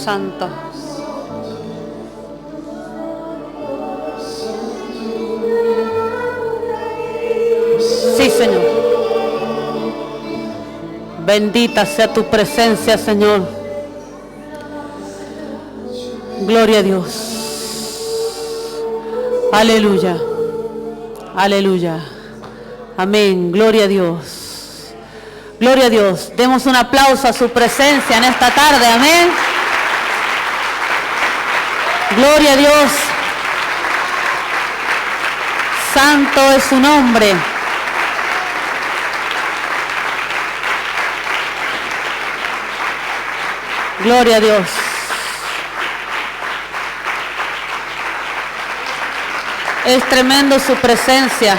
Santo. Sí, Señor. Bendita sea tu presencia, Señor. Gloria a Dios. Aleluya. Aleluya. Amén. Gloria a Dios. Gloria a Dios. Demos un aplauso a su presencia en esta tarde. Amén. Gloria a Dios. Santo es su nombre. Gloria a Dios. Es tremendo su presencia.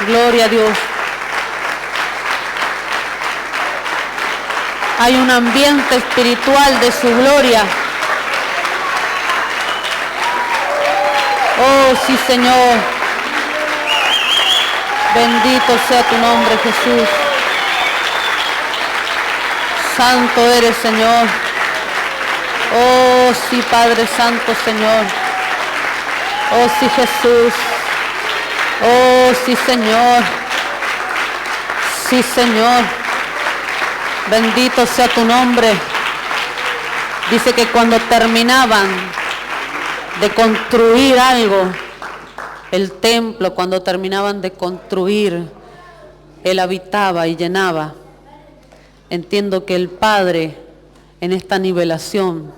Gloria a Dios. Hay un ambiente espiritual de su gloria. Oh, sí, Señor. Bendito sea tu nombre, Jesús. Santo eres, Señor. Oh, sí, Padre Santo, Señor. Oh, sí, Jesús. Oh, sí, Señor. Sí, Señor. Bendito sea tu nombre. Dice que cuando terminaban de construir algo, el templo, cuando terminaban de construir, Él habitaba y llenaba. Entiendo que el Padre en esta nivelación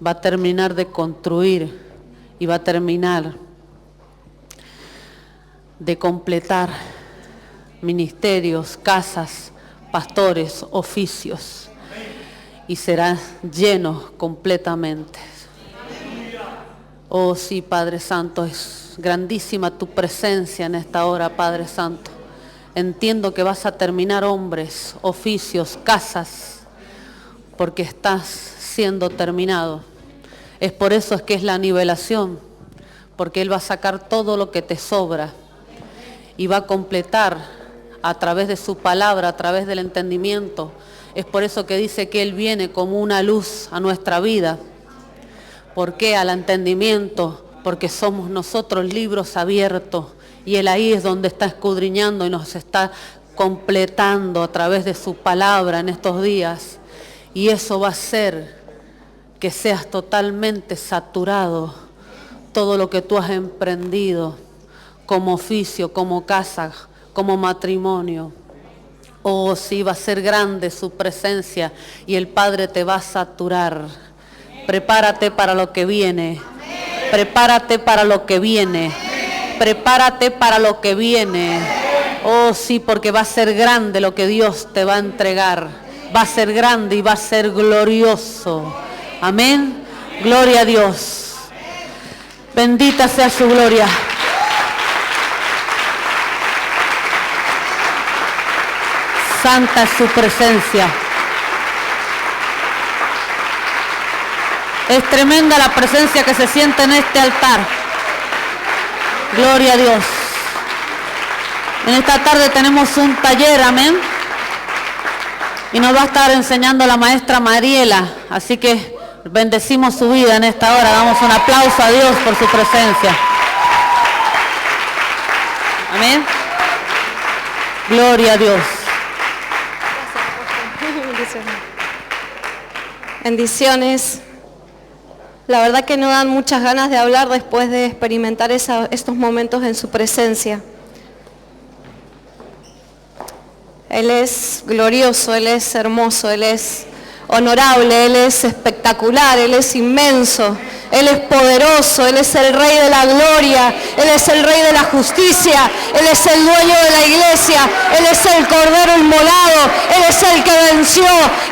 va a terminar de construir y va a terminar de completar ministerios, casas, pastores, oficios, y será lleno completamente. Oh sí, Padre Santo, es grandísima tu presencia en esta hora, Padre Santo. Entiendo que vas a terminar hombres, oficios, casas, porque estás siendo terminado. Es por eso es que es la nivelación, porque Él va a sacar todo lo que te sobra y va a completar a través de su palabra, a través del entendimiento. Es por eso que dice que Él viene como una luz a nuestra vida. ¿Por qué? Al entendimiento, porque somos nosotros libros abiertos y Él ahí es donde está escudriñando y nos está completando a través de su palabra en estos días. Y eso va a hacer que seas totalmente saturado todo lo que tú has emprendido como oficio, como casa, como matrimonio. Oh, sí, va a ser grande su presencia y el Padre te va a saturar. Prepárate para lo que viene. Prepárate para lo que viene. Prepárate para lo que viene. Oh, sí, porque va a ser grande lo que Dios te va a entregar. Va a ser grande y va a ser glorioso. Amén. Gloria a Dios. Bendita sea su gloria. Santa es su presencia. Es tremenda la presencia que se siente en este altar. Gloria a Dios. En esta tarde tenemos un taller, amén. Y nos va a estar enseñando la maestra Mariela. Así que bendecimos su vida en esta hora. Damos un aplauso a Dios por su presencia. Amén. Gloria a Dios. Bendiciones. La verdad que no dan muchas ganas de hablar después de experimentar estos momentos en su presencia. Él es glorioso, Él es hermoso, Él es honorable, Él es espectacular, Él es inmenso, Él es poderoso, Él es el Rey de la gloria, Él es el Rey de la justicia, Él es el dueño de la iglesia, Él es el Cordero inmolado, Él es el que venció,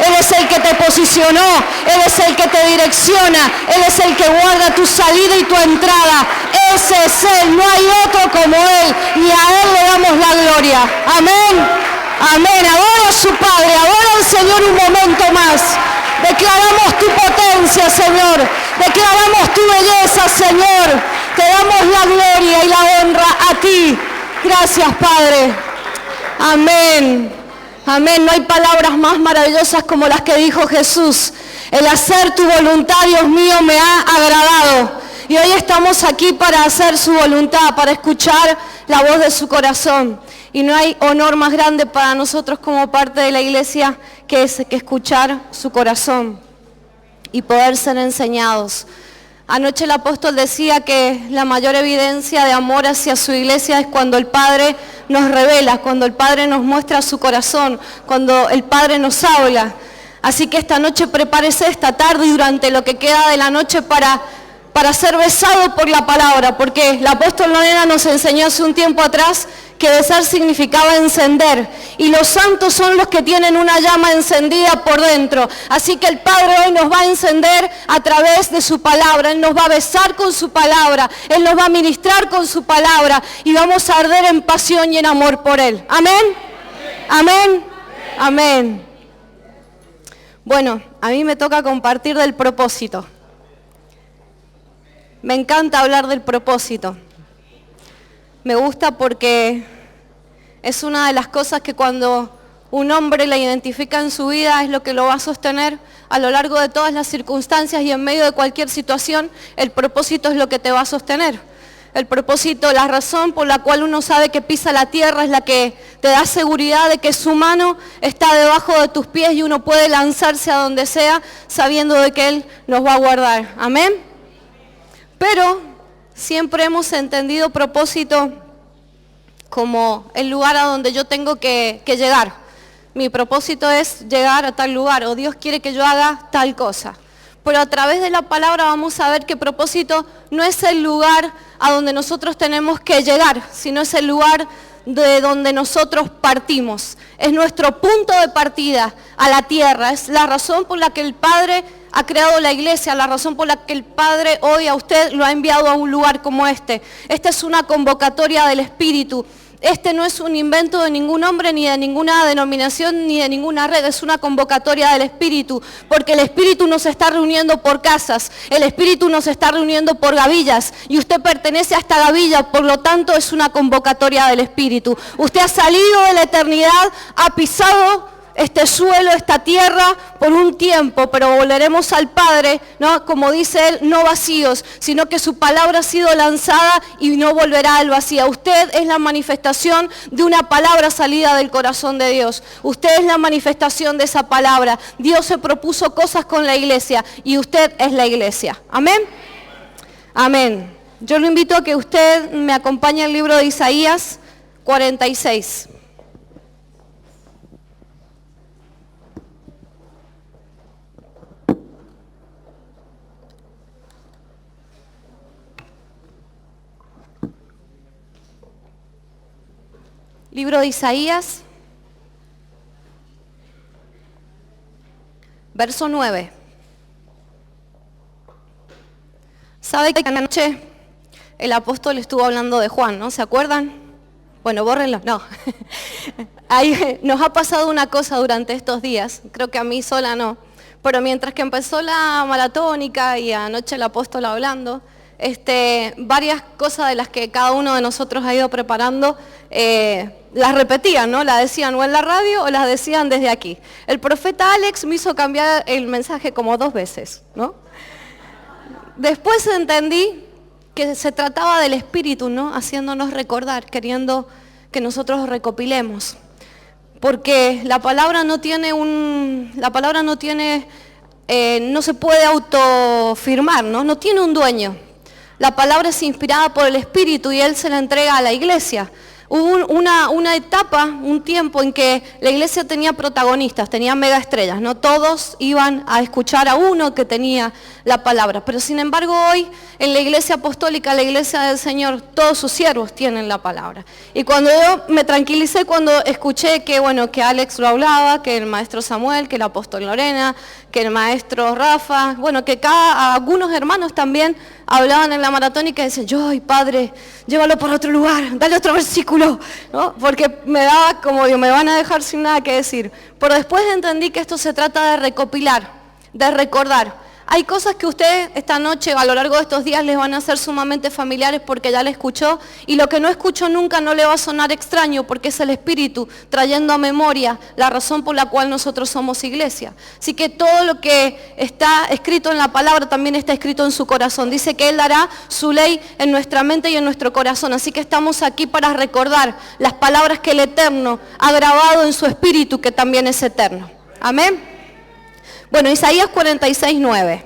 Él es el que te posicionó, Él es el que te direcciona, Él es el que guarda tu salida y tu entrada. Ese es Él, no hay otro como Él, y a Él le damos la gloria. Amén. Amén. Adora a su Padre, adora al Señor un momento más. Declaramos tu potencia, Señor. Declaramos tu belleza, Señor. Te damos la gloria y la honra a ti. Gracias, Padre. Amén. Amén. No hay palabras más maravillosas como las que dijo Jesús. El hacer tu voluntad, Dios mío, me ha agradado. Y hoy estamos aquí para hacer su voluntad, para escuchar la voz de su corazón. Y no hay honor más grande para nosotros como parte de la iglesia que escuchar su corazón y poder ser enseñados. Anoche el apóstol decía que la mayor evidencia de amor hacia su iglesia es cuando el Padre nos revela, cuando el Padre nos muestra su corazón, cuando el Padre nos habla. Así que esta noche prepárese, esta tarde y durante lo que queda de la noche para ser besado por la palabra, porque el apóstol Lorena nos enseñó hace un tiempo atrás que besar significaba encender, y los santos son los que tienen una llama encendida por dentro. Así que el Padre hoy nos va a encender a través de su palabra, Él nos va a besar con su palabra, Él nos va a ministrar con su palabra, y vamos a arder en pasión y en amor por Él. Amén, amén, amén. Bueno, a mí me toca compartir del propósito. Me encanta hablar del propósito. Me gusta porque es una de las cosas que cuando un hombre la identifica en su vida es lo que lo va a sostener a lo largo de todas las circunstancias y en medio de cualquier situación. El propósito es lo que te va a sostener. El propósito, la razón por la cual uno sabe que pisa la tierra es la que te da seguridad de que su mano está debajo de tus pies y uno puede lanzarse a donde sea sabiendo de que Él nos va a guardar. Amén. Pero siempre hemos entendido propósito como el lugar a donde yo tengo que llegar. Mi propósito es llegar a tal lugar, o Dios quiere que yo haga tal cosa. Pero a través de la palabra vamos a ver que propósito no es el lugar a donde nosotros tenemos que llegar, sino es el lugar de donde nosotros partimos. Es nuestro punto de partida a la tierra. Es la razón por la que el Padre ha creado la iglesia, la razón por la que el Padre hoy a usted lo ha enviado a un lugar como este. Esta es una convocatoria del Espíritu. Este no es un invento de ningún hombre, ni de ninguna denominación, ni de ninguna red. Es una convocatoria del Espíritu, porque el Espíritu nos está reuniendo por casas, el Espíritu nos está reuniendo por gavillas, y usted pertenece a esta gavilla, por lo tanto es una convocatoria del Espíritu. Usted ha salido de la eternidad, ha pisado este suelo, esta tierra, por un tiempo, pero volveremos al Padre, ¿no? Como dice Él, no vacíos, sino que su palabra ha sido lanzada y no volverá al vacío. Usted es la manifestación de una palabra salida del corazón de Dios. Usted es la manifestación de esa palabra. Dios se propuso cosas con la iglesia y usted es la iglesia. Amén. Amén. Yo lo invito a que usted me acompañe al libro de Isaías 46. Libro de Isaías, verso 9. ¿Sabe que anoche el apóstol estuvo hablando de Juan, ¿no? ¿Se acuerdan? Bueno, bórrenlo. No. Ahí nos ha pasado una cosa durante estos días, creo que a mí sola no, pero mientras que empezó la maratónica y anoche el apóstol hablando, varias cosas de las que cada uno de nosotros ha ido preparando, las repetían, ¿no? Las decían o en la radio o las decían desde aquí. El profeta Alex me hizo cambiar el mensaje como 2 veces, ¿no? Después entendí que se trataba del Espíritu, ¿no? Haciéndonos recordar, queriendo que nosotros recopilemos. Porque la palabra no se puede autofirmar, ¿no? No tiene un dueño. La palabra es inspirada por el Espíritu y Él se la entrega a la iglesia. Hubo una etapa, un tiempo en que la iglesia tenía protagonistas, tenía mega estrellas, no todos iban a escuchar a uno que tenía la palabra. Pero sin embargo hoy en la iglesia apostólica, la iglesia del Señor, todos sus siervos tienen la palabra. Y cuando yo me tranquilicé cuando escuché que Alex lo hablaba, que el maestro Samuel, que el apóstol Lorena, que el maestro Rafa, que algunos hermanos también hablaban en la maratónica y decían, ay Padre, llévalo por otro lugar, dale otro versículo, ¿no? Porque me daba como, me van a dejar sin nada que decir. Pero después entendí que esto se trata de recopilar, de recordar. Hay cosas que usted esta noche, a lo largo de estos días, les van a ser sumamente familiares porque ya le escuchó, y lo que no escuchó nunca no le va a sonar extraño porque es el Espíritu trayendo a memoria la razón por la cual nosotros somos iglesia. Así que todo lo que está escrito en la palabra también está escrito en su corazón. Dice que Él dará su ley en nuestra mente y en nuestro corazón. Así que estamos aquí para recordar las palabras que el Eterno ha grabado en su Espíritu, que también es eterno. Amén. Bueno, Isaías 46:9.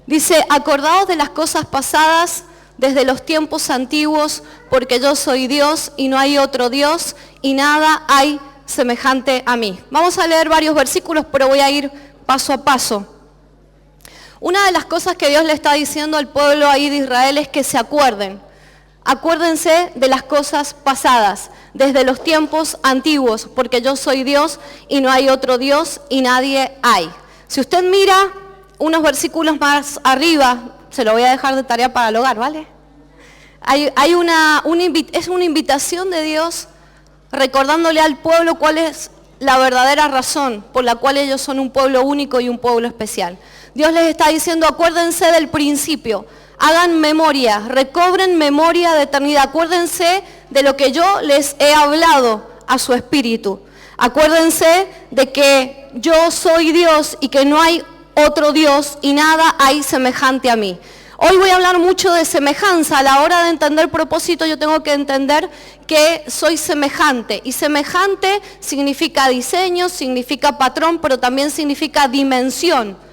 Dice, acordaos de las cosas pasadas desde los tiempos antiguos, porque yo soy Dios y no hay otro Dios y nada hay semejante a mí. Vamos a leer varios versículos, pero voy a ir paso a paso. Una de las cosas que Dios le está diciendo al pueblo ahí de Israel es que se acuerden. Acuérdense de las cosas pasadas, desde los tiempos antiguos, porque yo soy Dios y no hay otro Dios y nadie hay. Si usted mira unos versículos más arriba, se lo voy a dejar de tarea para el hogar, ¿vale? Es una invitación de Dios recordándole al pueblo cuál es la verdadera razón por la cual ellos son un pueblo único y un pueblo especial. Dios les está diciendo, acuérdense del principio. Hagan memoria, recobren memoria de eternidad. Acuérdense de lo que yo les he hablado a su espíritu. Acuérdense de que yo soy Dios y que no hay otro Dios y nada hay semejante a mí. Hoy voy a hablar mucho de semejanza. A la hora de entender propósito yo tengo que entender que soy semejante. Y semejante significa diseño, significa patrón, pero también significa dimensión.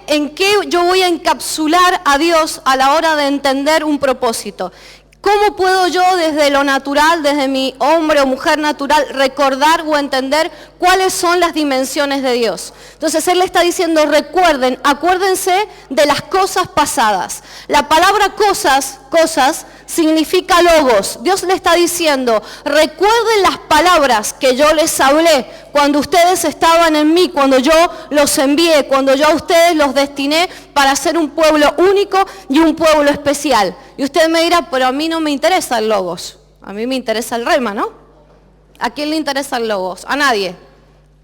¿En qué yo voy a encapsular a Dios a la hora de entender un propósito? ¿Cómo puedo yo desde lo natural, desde mi hombre o mujer natural, recordar o entender cuáles son las dimensiones de Dios? Entonces Él le está diciendo, recuerden, acuérdense de las cosas pasadas. La palabra cosas significa logos. Dios le está diciendo, recuerden las palabras que yo les hablé cuando ustedes estaban en mí, cuando yo los envié, cuando yo a ustedes los destiné para ser un pueblo único y un pueblo especial. Y usted me dirá, pero a mí no me interesa el logos, a mí me interesa el rema, ¿no? ¿A quién le interesa el logos? A nadie.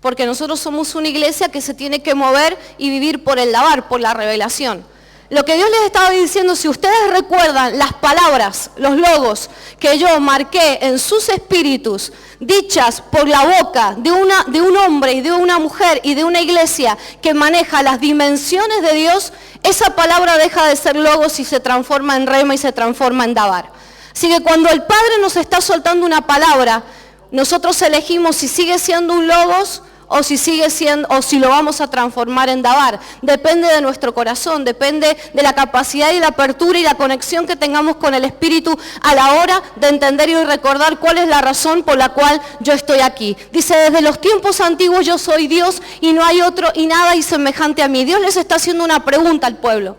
Porque nosotros somos una iglesia que se tiene que mover y vivir por el lavar, por la revelación. Lo que Dios les estaba diciendo, si ustedes recuerdan las palabras, los logos que yo marqué en sus espíritus, dichas por la boca de un hombre y de una mujer y de una iglesia que maneja las dimensiones de Dios, esa palabra deja de ser logos y se transforma en rema y se transforma en dabar. Así que cuando el Padre nos está soltando una palabra, nosotros elegimos si sigue siendo un logos o si lo vamos a transformar en dabar. Depende de nuestro corazón, depende de la capacidad y la apertura y la conexión que tengamos con el Espíritu a la hora de entender y recordar cuál es la razón por la cual yo estoy aquí. Dice, desde los tiempos antiguos yo soy Dios y no hay otro y nada hay semejante a mí. Dios les está haciendo una pregunta al pueblo.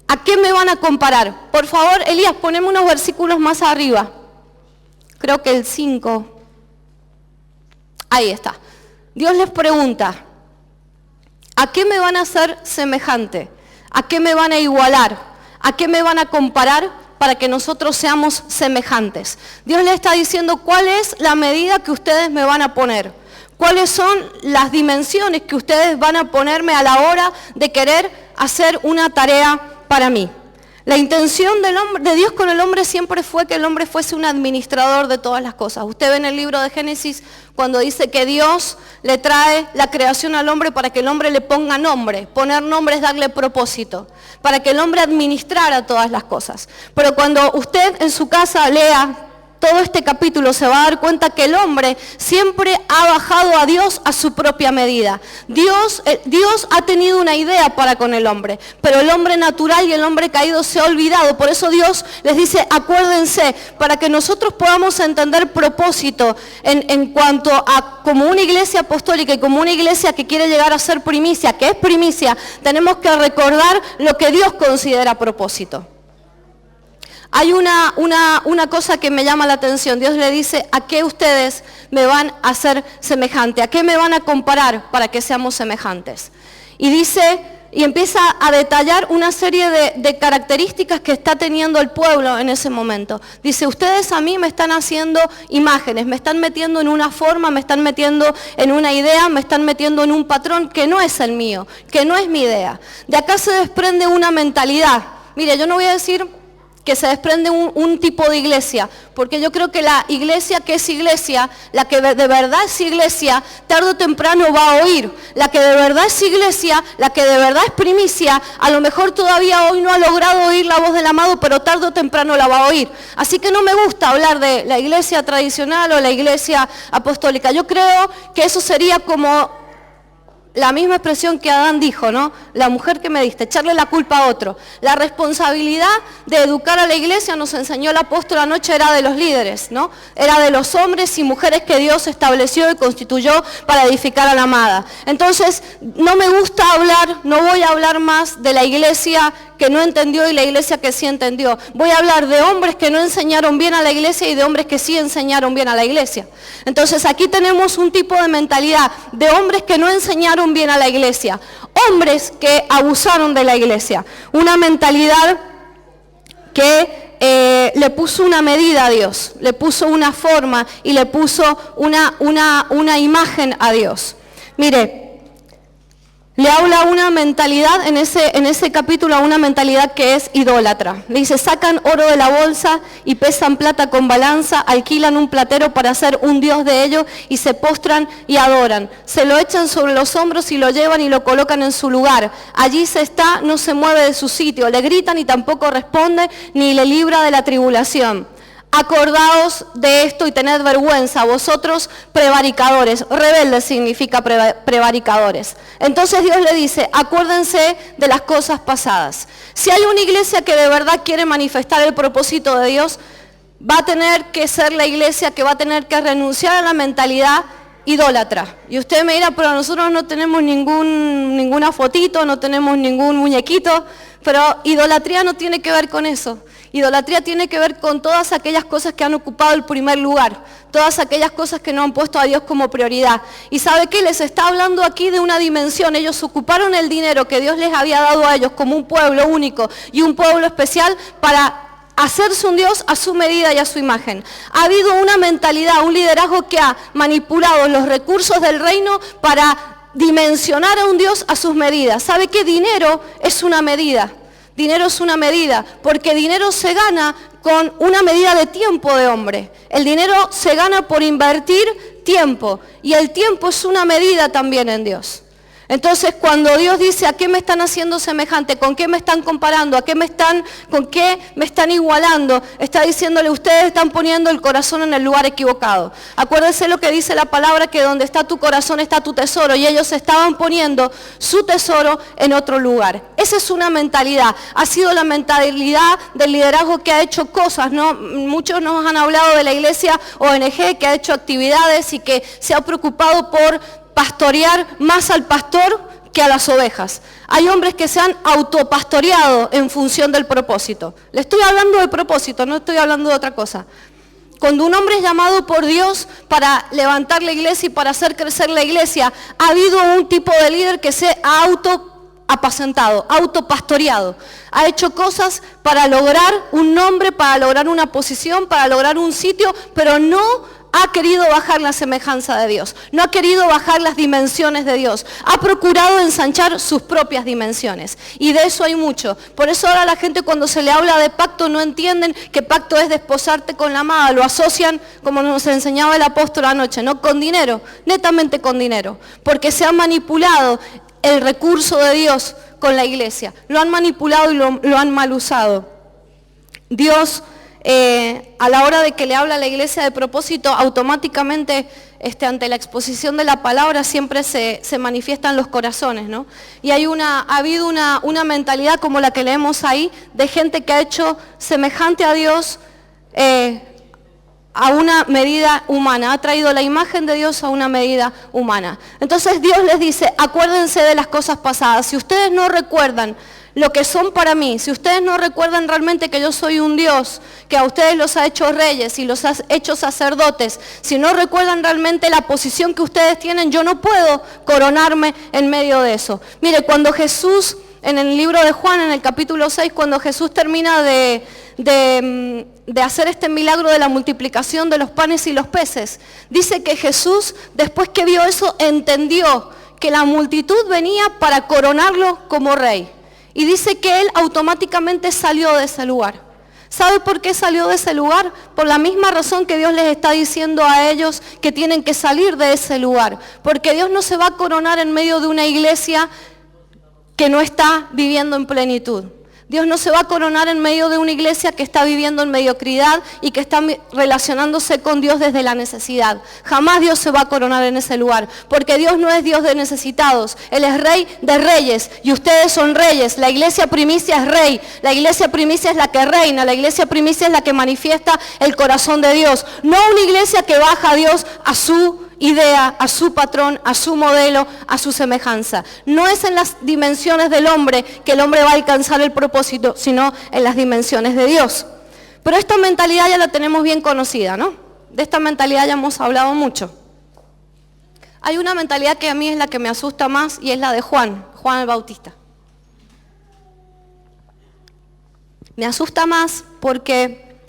¿A qué me van a comparar? Por favor, Elías, poneme unos versículos más arriba. Creo que el 5. Ahí está. Dios les pregunta, ¿a qué me van a hacer semejante? ¿A qué me van a igualar? ¿A qué me van a comparar para que nosotros seamos semejantes? Dios les está diciendo cuál es la medida que ustedes me van a poner. ¿Cuáles son las dimensiones que ustedes van a ponerme a la hora de querer hacer una tarea para mí? La intención de Dios con el hombre siempre fue que el hombre fuese un administrador de todas las cosas. Usted ve en el libro de Génesis cuando dice que Dios le trae la creación al hombre para que el hombre le ponga nombre. Poner nombre es darle propósito, para que el hombre administrara todas las cosas. Pero cuando usted en su casa lea todo este capítulo, se va a dar cuenta que el hombre siempre ha bajado a Dios a su propia medida. Dios ha tenido una idea para con el hombre, pero el hombre natural y el hombre caído se ha olvidado. Por eso Dios les dice, acuérdense, para que nosotros podamos entender propósito en cuanto a como una iglesia apostólica y como una iglesia que quiere llegar a ser primicia, que es primicia, tenemos que recordar lo que Dios considera propósito. Hay una cosa que me llama la atención. Dios le dice, ¿a qué ustedes me van a hacer semejante? ¿A qué me van a comparar para que seamos semejantes? Y dice, y empieza a detallar una serie de características que está teniendo el pueblo en ese momento. Dice, ustedes a mí me están haciendo imágenes, me están metiendo en una forma, me están metiendo en una idea, me están metiendo en un patrón que no es el mío, que no es mi idea. De acá se desprende una mentalidad. Mire, yo no voy a decir que se desprende un tipo de iglesia, porque yo creo que la iglesia que es iglesia, la que de verdad es iglesia, tarde o temprano va a oír. La que de verdad es iglesia, la que de verdad es primicia, a lo mejor todavía hoy no ha logrado oír la voz del amado, pero tarde o temprano la va a oír. Así que no me gusta hablar de la iglesia tradicional o la iglesia apostólica. Yo creo que eso sería como la misma expresión que Adán dijo, ¿no? La mujer que me diste, echarle la culpa a otro. La responsabilidad de educar a la iglesia, nos enseñó el apóstol anoche, era de los líderes, ¿no? Era de los hombres y mujeres que Dios estableció y constituyó para edificar a la amada. Entonces, no me gusta hablar, no voy a hablar más de la iglesia que no entendió y la iglesia que sí entendió. Voy a hablar de hombres que no enseñaron bien a la iglesia y de hombres que sí enseñaron bien a la iglesia. Entonces aquí tenemos un tipo de mentalidad de hombres que no enseñaron bien a la iglesia, hombres que abusaron de la iglesia, una mentalidad que le puso una medida a Dios, le puso una forma y le puso una imagen a Dios. Mire, le habla una mentalidad en ese capítulo, una mentalidad que es idólatra. Le dice, sacan oro de la bolsa y pesan plata con balanza, alquilan un platero para hacer un dios de ellos y se postran y adoran. Se lo echan sobre los hombros y lo llevan y lo colocan en su lugar. Allí se está, no se mueve de su sitio. Le gritan y tampoco responde ni le libra de la tribulación. Acordaos de esto y tened vergüenza, vosotros prevaricadores. Rebeldes significa prevaricadores. Entonces Dios le dice, acuérdense de las cosas pasadas. Si hay una iglesia que de verdad quiere manifestar el propósito de Dios, va a tener que ser la iglesia que va a tener que renunciar a la mentalidad idólatra. Y usted me dirá, pero nosotros no tenemos ninguna fotito, no tenemos ningún muñequito, pero idolatría no tiene que ver con eso. Idolatría tiene que ver con todas aquellas cosas que han ocupado el primer lugar, todas aquellas cosas que no han puesto a Dios como prioridad. ¿Y sabe qué? Les está hablando aquí de una dimensión. Ellos ocuparon el dinero que Dios les había dado a ellos como un pueblo único y un pueblo especial para hacerse un Dios a su medida y a su imagen. Ha habido una mentalidad, un liderazgo que ha manipulado los recursos del reino para dimensionar a un Dios a sus medidas. ¿Sabe qué? Dinero es una medida. Dinero es una medida, porque dinero se gana con una medida de tiempo de hombre. El dinero se gana por invertir tiempo, y el tiempo es una medida también en Dios. Entonces, cuando Dios dice, ¿a qué me están haciendo semejante? ¿Con qué me están comparando? ¿Con qué me están igualando? Está diciéndole, ustedes están poniendo el corazón en el lugar equivocado. Acuérdense lo que dice la palabra, que donde está tu corazón está tu tesoro, y ellos estaban poniendo su tesoro en otro lugar. Esa es una mentalidad. Ha sido la mentalidad del liderazgo que ha hecho cosas, ¿no? Muchos nos han hablado de la iglesia ONG, que ha hecho actividades y que se ha preocupado por pastorear más al pastor que a las ovejas. Hay hombres que se han autopastoreado en función del propósito. Le estoy hablando de propósito, no estoy hablando de otra cosa. Cuando un hombre es llamado por Dios para levantar la iglesia y para hacer crecer la iglesia, ha habido un tipo de líder que se ha autoapacentado, autopastoreado. Ha hecho cosas para lograr un nombre, para lograr una posición, para lograr un sitio, pero no ha querido bajar la semejanza de Dios, no ha querido bajar las dimensiones de Dios, ha procurado ensanchar sus propias dimensiones, y de eso hay mucho. Por eso ahora la gente, cuando se le habla de pacto, no entienden que pacto es desposarte con la amada, lo asocian, como nos enseñaba el apóstol anoche, no con dinero, netamente con dinero, porque se ha manipulado el recurso de Dios con la iglesia, lo han manipulado y lo han mal usado. Dios, a la hora de que le habla a la iglesia de propósito, automáticamente ante la exposición de la palabra siempre se manifiestan los corazones, ¿no? Y ha habido una mentalidad como la que leemos ahí, de gente que ha hecho semejante a Dios a una medida humana, ha traído la imagen de Dios a una medida humana. Entonces Dios les dice, acuérdense de las cosas pasadas. Si ustedes no recuerdan lo que son para mí, si ustedes no recuerdan realmente que yo soy un Dios, que a ustedes los ha hecho reyes y los ha hecho sacerdotes, si no recuerdan realmente la posición que ustedes tienen, yo no puedo coronarme en medio de eso. Mire, cuando Jesús en el libro de Juan, en el capítulo 6, cuando Jesús termina de hacer este milagro de la multiplicación de los panes y los peces. Dice que Jesús, después que vio eso, entendió que la multitud venía para coronarlo como rey. Y dice que él automáticamente salió de ese lugar. ¿Sabe por qué salió de ese lugar? Por la misma razón que Dios les está diciendo a ellos que tienen que salir de ese lugar. Porque Dios no se va a coronar en medio de una iglesia que no está viviendo en plenitud. Dios no se va a coronar en medio de una iglesia que está viviendo en mediocridad y que está relacionándose con Dios desde la necesidad. Jamás Dios se va a coronar en ese lugar, porque Dios no es Dios de necesitados. Él es Rey de reyes y ustedes son reyes. La iglesia primicia es rey, la iglesia primicia es la que reina, la iglesia primicia es la que manifiesta el corazón de Dios. No una iglesia que baja a Dios a su idea, a su patrón, a su modelo, a su semejanza. No es en las dimensiones del hombre que el hombre va a alcanzar el propósito, sino en las dimensiones de Dios. Pero esta mentalidad ya la tenemos bien conocida, ¿no? De esta mentalidad ya hemos hablado mucho. Hay una mentalidad que a mí es la que me asusta más y es la de Juan el Bautista. Me asusta más porque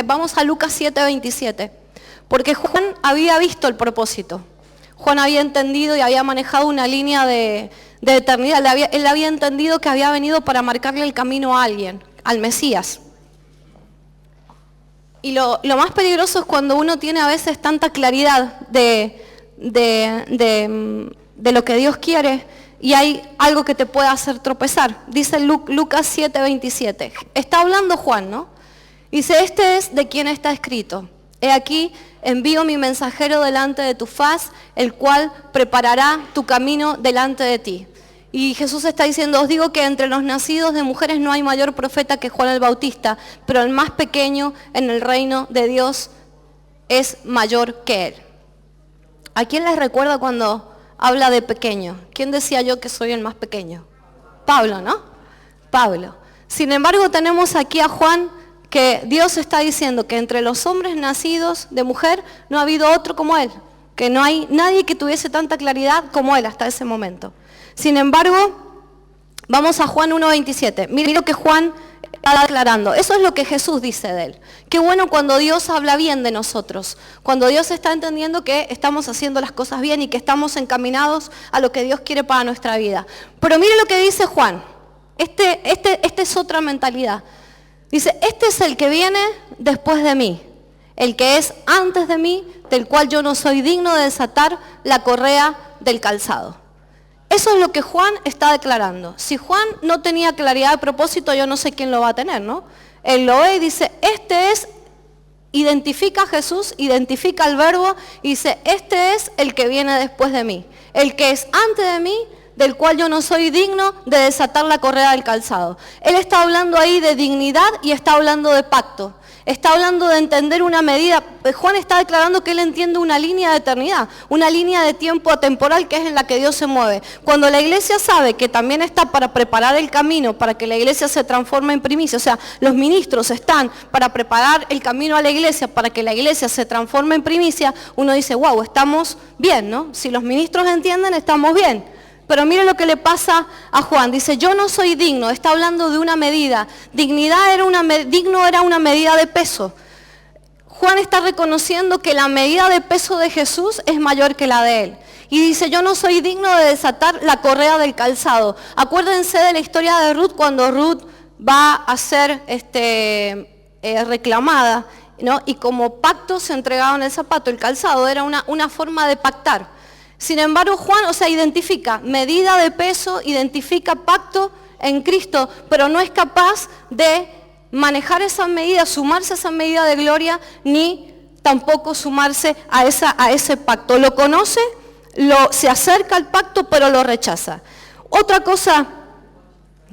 vamos a Lucas 7:27, porque Juan había visto el propósito. Juan había entendido y había manejado una línea de eternidad. Él había entendido que había venido para marcarle el camino a alguien, al Mesías. Y lo más peligroso es cuando uno tiene a veces tanta claridad de lo que Dios quiere y hay algo que te puede hacer tropezar. Dice Lucas 7:27. Está hablando Juan, ¿no? Dice, este es de quien está escrito. He aquí, envío mi mensajero delante de tu faz, el cual preparará tu camino delante de ti. Y Jesús está diciendo, os digo que entre los nacidos de mujeres no hay mayor profeta que Juan el Bautista, pero el más pequeño en el reino de Dios es mayor que él. ¿A quién les recuerda cuando habla de pequeño? ¿Quién decía yo que soy el más pequeño? Pablo, ¿no? Pablo. Sin embargo, tenemos aquí a Juan, que Dios está diciendo que entre los hombres nacidos de mujer no ha habido otro como él, que no hay nadie que tuviese tanta claridad como él hasta ese momento. Sin embargo, vamos a Juan 1:27. Mire lo que Juan está declarando. Eso es lo que Jesús dice de él. Qué bueno cuando Dios habla bien de nosotros, cuando Dios está entendiendo que estamos haciendo las cosas bien y que estamos encaminados a lo que Dios quiere para nuestra vida. Pero mire lo que dice Juan. Esta es otra mentalidad. Dice, este es el que viene después de mí, el que es antes de mí, del cual yo no soy digno de desatar la correa del calzado. Eso es lo que Juan está declarando. Si Juan no tenía claridad de propósito, yo no sé quién lo va a tener, ¿no? Él lo ve y dice, identifica a Jesús, identifica al verbo y dice, este es el que viene después de mí, el que es antes de mí, del cual yo no soy digno de desatar la correa del calzado. Él está hablando ahí de dignidad y está hablando de pacto. Está hablando de entender una medida. Juan está declarando que él entiende una línea de eternidad, una línea de tiempo atemporal que es en la que Dios se mueve. Cuando la iglesia sabe que también está para preparar el camino, para que la iglesia se transforme en primicia, o sea, los ministros están para preparar el camino a la iglesia, para que la iglesia se transforme en primicia, uno dice, wow, estamos bien, ¿no? Si los ministros entienden, estamos bien. Pero mire lo que le pasa a Juan. Dice, yo no soy digno. Está hablando de una medida. Digno era una medida de peso. Juan está reconociendo que la medida de peso de Jesús es mayor que la de él. Y dice, yo no soy digno de desatar la correa del calzado. Acuérdense de la historia de Ruth, cuando Ruth va a ser reclamada, ¿no? Y como pacto se entregaban el zapato, el calzado. Era una forma de pactar. Sin embargo, Juan, identifica medida de peso, identifica pacto en Cristo, pero no es capaz de manejar esa medida, sumarse a esa medida de gloria, ni tampoco sumarse a ese pacto. Lo conoce, se acerca al pacto, pero lo rechaza. Otra cosa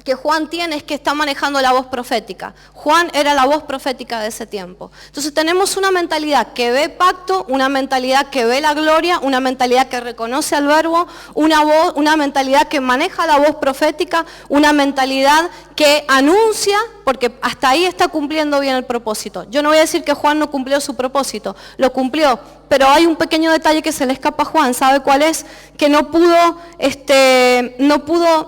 que Juan tiene es que está manejando la voz profética. Juan era la voz profética de ese tiempo. Entonces tenemos una mentalidad que ve pacto, una mentalidad que ve la gloria, una mentalidad que reconoce al verbo, una mentalidad que maneja la voz profética, una mentalidad que anuncia, porque hasta ahí está cumpliendo bien el propósito. Yo no voy a decir que Juan no cumplió su propósito, lo cumplió, pero hay un pequeño detalle que se le escapa a Juan. ¿Sabe cuál es? Que no pudo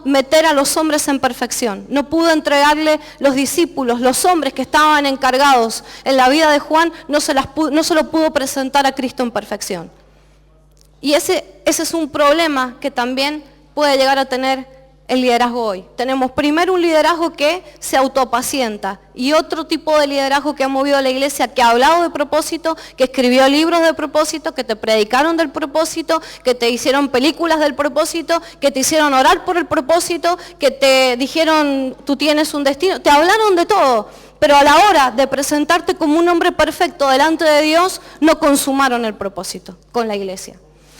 meter a los hombres en perfección. No pudo entregarle los discípulos, los hombres que estaban encargados en la vida de Juan, no se lo pudo presentar a Cristo en perfección. Y ese es un problema que también puede llegar a tener el liderazgo hoy. Tenemos primero un liderazgo que se autopacienta y otro tipo de liderazgo que ha movido a la iglesia, que ha hablado de propósito, que escribió libros de propósito, que te predicaron del propósito, que te hicieron películas del propósito, que te hicieron orar por el propósito, que te dijeron tú tienes un destino, te hablaron de todo, pero a la hora de presentarte como un hombre perfecto delante de Dios, no consumaron el propósito con la iglesia.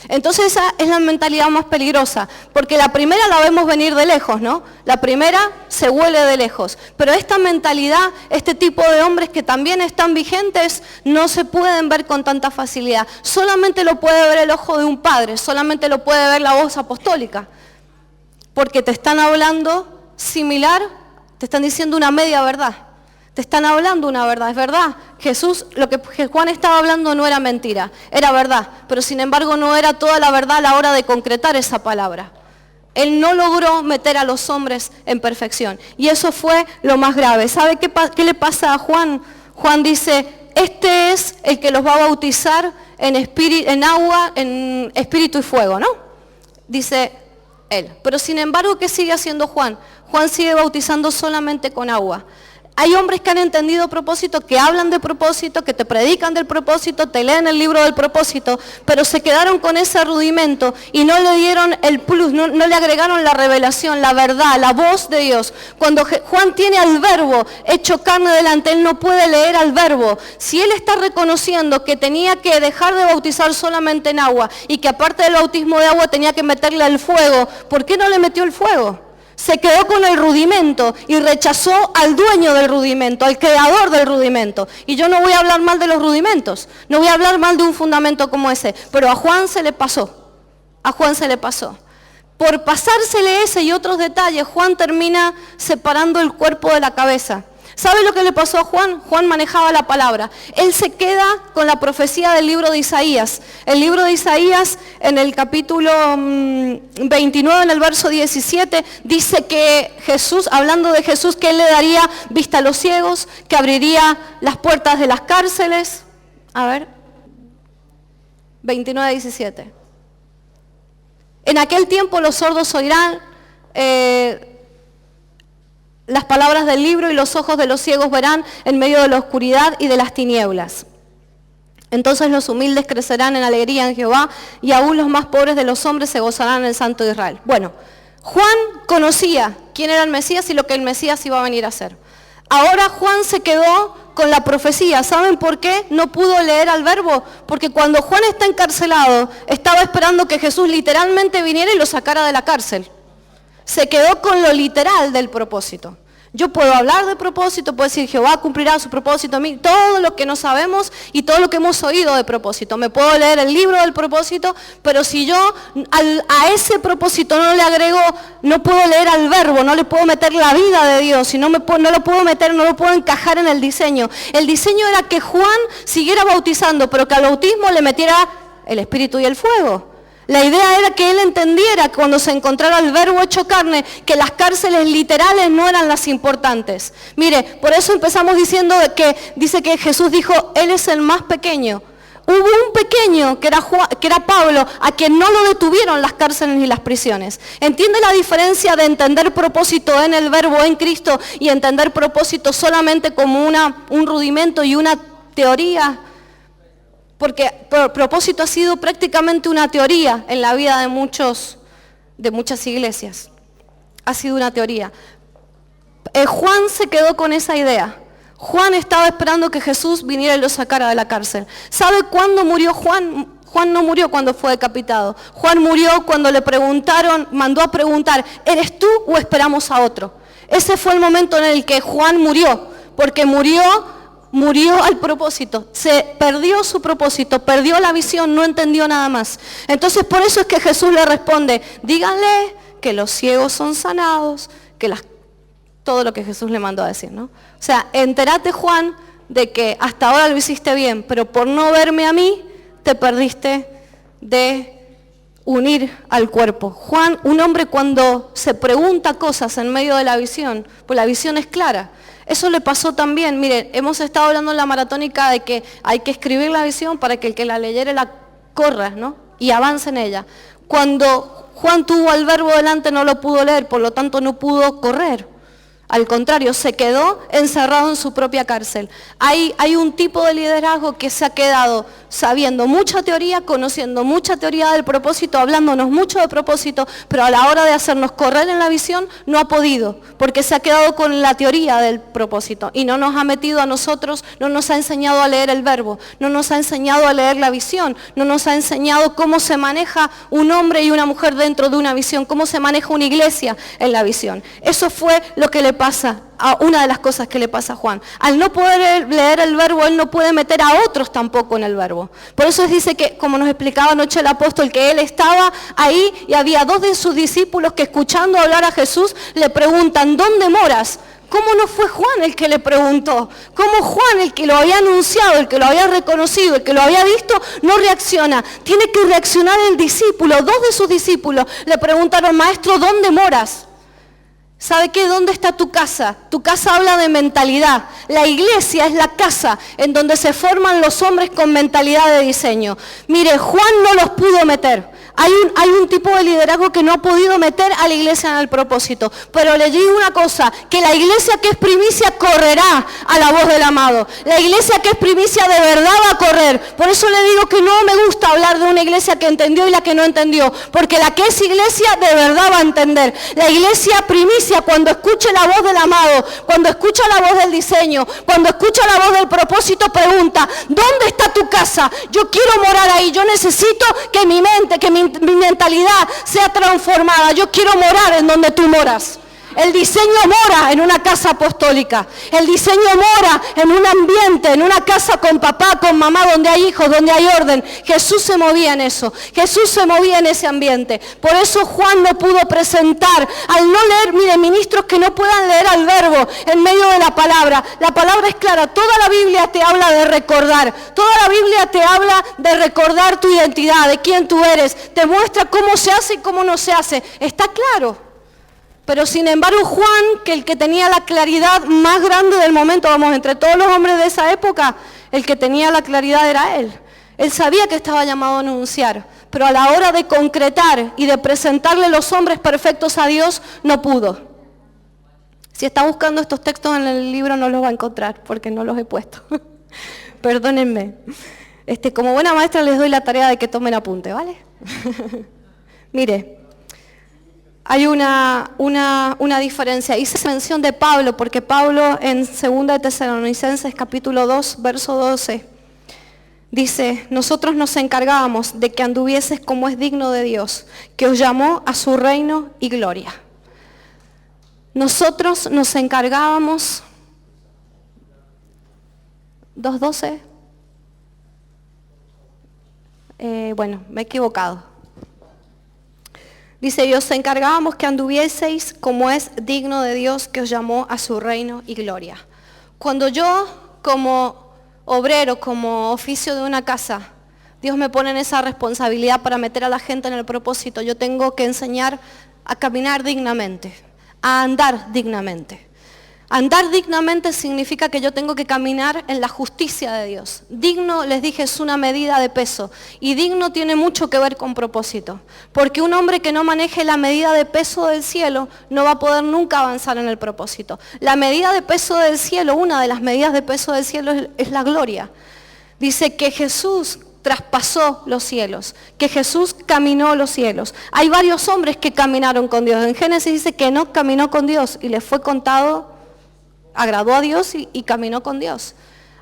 Entonces esa es la mentalidad más peligrosa, porque la primera la vemos venir de lejos, ¿no? La primera se huele de lejos, pero esta mentalidad, este tipo de hombres que también están vigentes, no se pueden ver con tanta facilidad. Solamente lo puede ver el ojo de un padre, solamente lo puede ver la voz apostólica, porque te están hablando similar, te están diciendo una media verdad. Te están hablando una verdad, es verdad. Jesús, lo que Juan estaba hablando no era mentira, era verdad. Pero sin embargo no era toda la verdad a la hora de concretar esa palabra. Él no logró meter a los hombres en perfección. Y eso fue lo más grave. ¿Sabe qué le pasa a Juan? Juan dice, este es el que los va a bautizar en agua, en espíritu y fuego, ¿no? Dice él. Pero sin embargo, ¿qué sigue haciendo Juan? Juan sigue bautizando solamente con agua. Hay hombres que han entendido propósito, que hablan de propósito, que te predican del propósito, te leen el libro del propósito, pero se quedaron con ese rudimento y no le dieron el plus, no le agregaron la revelación, la verdad, la voz de Dios. Cuando Juan tiene al verbo hecho carne delante, él no puede leer al verbo. Si él está reconociendo que tenía que dejar de bautizar solamente en agua y que aparte del bautismo de agua tenía que meterle el fuego, ¿por qué no le metió el fuego? Se quedó con el rudimento y rechazó al dueño del rudimento, al creador del rudimento. Y yo no voy a hablar mal de los rudimentos, no voy a hablar mal de un fundamento como ese, pero a Juan se le pasó, Por pasársele ese y otros detalles, Juan termina separando el cuerpo de la cabeza. ¿Sabe lo que le pasó a Juan? Juan manejaba la palabra. Él se queda con la profecía del libro de Isaías. El libro de Isaías, en el capítulo 29, en el verso 17, dice que Jesús, hablando de Jesús, que Él le daría vista a los ciegos, que abriría las puertas de las cárceles. A ver, 29, 17. En aquel tiempo los sordos oirán las palabras del libro y los ojos de los ciegos verán en medio de la oscuridad y de las tinieblas. Entonces los humildes crecerán en alegría en Jehová y aún los más pobres de los hombres se gozarán en el Santo de Israel. Bueno, Juan conocía quién era el Mesías y lo que el Mesías iba a venir a hacer. Ahora Juan se quedó con la profecía. ¿Saben por qué no pudo leer al verbo? Porque cuando Juan está encarcelado, estaba esperando que Jesús literalmente viniera y lo sacara de la cárcel. Se quedó con lo literal del propósito. Yo puedo hablar de propósito, puedo decir Jehová cumplirá su propósito a mí, todo lo que no sabemos y todo lo que hemos oído de propósito. Me puedo leer el libro del propósito, pero si yo a ese propósito no le agrego, no puedo leer al verbo, no le puedo meter la vida de Dios, y no lo puedo meter, no lo puedo encajar en el diseño. El diseño era que Juan siguiera bautizando, pero que al bautismo le metiera el espíritu y el fuego. La idea era que él entendiera cuando se encontrara el verbo hecho carne, que las cárceles literales no eran las importantes. Mire, por eso empezamos diciendo que dice que Jesús dijo, Él es el más pequeño. Hubo un pequeño que era Pablo, a quien no lo detuvieron las cárceles ni las prisiones. ¿Entiende la diferencia de entender propósito en el verbo en Cristo y entender propósito solamente como un rudimento y una teoría? Porque propósito ha sido prácticamente una teoría en la vida de muchas iglesias. Ha sido una teoría. Juan se quedó con esa idea. Juan estaba esperando que Jesús viniera y lo sacara de la cárcel. ¿Sabe cuándo murió Juan? Juan no murió cuando fue decapitado. Juan murió cuando le preguntaron, mandó a preguntar, ¿eres tú o esperamos a otro? Ese fue el momento en el que Juan murió, porque murió al propósito, se perdió su propósito, perdió la visión, no entendió nada más. Entonces por eso es que Jesús le responde, díganle que los ciegos son sanados, todo lo que Jesús le mandó a decir, ¿no? O sea, entérate Juan de que hasta ahora lo hiciste bien, pero por no verme a mí, te perdiste de unir al cuerpo. Juan, un hombre cuando se pregunta cosas en medio de la visión, pues la visión es clara. Eso le pasó también. Miren, hemos estado hablando en la maratónica de que hay que escribir la visión para que el que la leyere la corra, ¿no? Y avance en ella. Cuando Juan tuvo al verbo delante no lo pudo leer, por lo tanto no pudo correr. Al contrario, se quedó encerrado en su propia cárcel. Hay un tipo de liderazgo que se ha quedado sabiendo mucha teoría, conociendo mucha teoría del propósito, hablándonos mucho de propósito, pero a la hora de hacernos correr en la visión no ha podido, porque se ha quedado con la teoría del propósito y no nos ha metido a nosotros, no nos ha enseñado a leer el verbo, no nos ha enseñado a leer la visión, no nos ha enseñado cómo se maneja un hombre y una mujer dentro de una visión, cómo se maneja una iglesia en la visión. Eso fue lo que le pasa, una de las cosas que le pasa a Juan. Al no poder leer el verbo, él no puede meter a otros tampoco en el verbo. Por eso dice que, como nos explicaba anoche el apóstol, que él estaba ahí y había 2 de sus discípulos que escuchando hablar a Jesús le preguntan, ¿dónde moras? ¿Cómo no fue Juan el que le preguntó? ¿Cómo Juan, el que lo había anunciado, el que lo había reconocido, el que lo había visto, no reacciona? Tiene que reaccionar el discípulo. 2 de sus discípulos le preguntaron, maestro, ¿dónde moras? ¿Sabe qué? ¿Dónde está tu casa? Tu casa habla de mentalidad. La iglesia es la casa en donde se forman los hombres con mentalidad de diseño. Mire, Juan no los pudo meter. Hay un tipo de liderazgo que no ha podido meter a la iglesia en el propósito. Pero le digo una cosa, que la iglesia que es primicia correrá a la voz del amado. La iglesia que es primicia de verdad va a correr. Por eso le digo que no me gusta hablar de una iglesia que entendió y la que no entendió. Porque la que es iglesia de verdad va a entender. La iglesia primicia, cuando escuche la voz del amado, cuando escucha la voz del diseño, cuando escucha la voz del propósito, pregunta, ¿dónde está tu casa? Yo quiero morar ahí. Yo necesito que mi mente, que mi mentalidad sea transformada. Yo quiero morar en donde tú moras. El diseño mora en una casa apostólica. El diseño mora en un ambiente, en una casa con papá, con mamá, donde hay hijos, donde hay orden. Jesús se movía en eso. Jesús se movía en ese ambiente. Por eso Juan no pudo presentar. Al no leer, mire, ministros que no puedan leer al verbo en medio de la palabra. La palabra es clara. Toda la Biblia te habla de recordar. Toda la Biblia te habla de recordar tu identidad, de quién tú eres. Te muestra cómo se hace y cómo no se hace. Está claro. Pero sin embargo Juan, que el que tenía la claridad más grande del momento, vamos, entre todos los hombres de esa época, el que tenía la claridad era él. Él sabía que estaba llamado a anunciar, pero a la hora de concretar y de presentarle los hombres perfectos a Dios, no pudo. Si está buscando estos textos en el libro no los va a encontrar, porque no los he puesto. Perdónenme. Como buena maestra les doy la tarea de que tomen apunte, ¿vale? Mire. Hay una diferencia. Hice mención de Pablo, porque Pablo en 2 de Tesalonicenses capítulo 2, verso 12, dice, nosotros nos encargábamos de que anduvieses como es digno de Dios, que os llamó a su reino y gloria. Nosotros nos encargábamos, 2.12, bueno, me he equivocado. Dice, y os encargábamos que anduvieseis como es digno de Dios que os llamó a su reino y gloria. Cuando yo, como obrero, como oficio de una casa, Dios me pone en esa responsabilidad para meter a la gente en el propósito, yo tengo que enseñar a caminar dignamente, a andar dignamente. Andar dignamente significa que yo tengo que caminar en la justicia de Dios. Digno, les dije, es una medida de peso. Y digno tiene mucho que ver con propósito. Porque un hombre que no maneje la medida de peso del cielo no va a poder nunca avanzar en el propósito. La medida de peso del cielo, una de las medidas de peso del cielo es la gloria. Dice que Jesús traspasó los cielos, que Jesús caminó los cielos. Hay varios hombres que caminaron con Dios. En Génesis dice que Enoc caminó con Dios y le fue contado, agradó a Dios y caminó con Dios.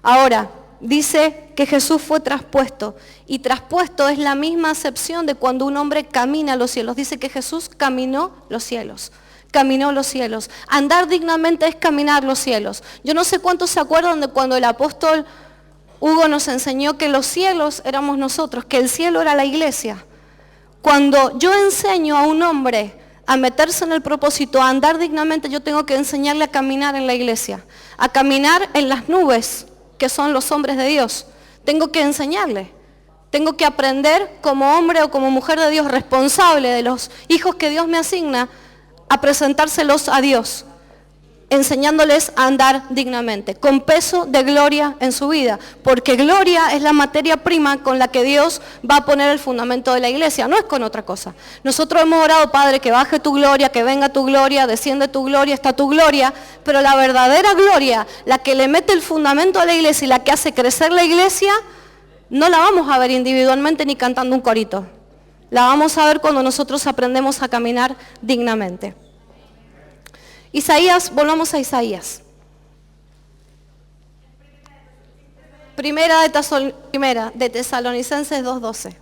Ahora, dice que Jesús fue traspuesto, y traspuesto es la misma acepción de cuando un hombre camina a los cielos. Dice que Jesús caminó los cielos. Caminó los cielos. Andar dignamente es caminar los cielos. Yo no sé cuántos se acuerdan de cuando el apóstol Hugo nos enseñó que los cielos éramos nosotros, que el cielo era la iglesia. Cuando yo enseño a un hombre a meterse en el propósito, a andar dignamente, yo tengo que enseñarle a caminar en la iglesia, a caminar en las nubes, que son los hombres de Dios. Tengo que enseñarle. Tengo que aprender como hombre o como mujer de Dios responsable de los hijos que Dios me asigna a presentárselos a Dios, enseñándoles a andar dignamente, con peso de gloria en su vida, porque gloria es la materia prima con la que Dios va a poner el fundamento de la iglesia, no es con otra cosa. Nosotros hemos orado, Padre, que baje tu gloria, que venga tu gloria, desciende tu gloria, está tu gloria, pero la verdadera gloria, la que le mete el fundamento a la iglesia y la que hace crecer la iglesia, no la vamos a ver individualmente ni cantando un corito. La vamos a ver cuando nosotros aprendemos a caminar dignamente. Isaías, volvamos a Isaías. Primera de Tesalonicenses 2:12.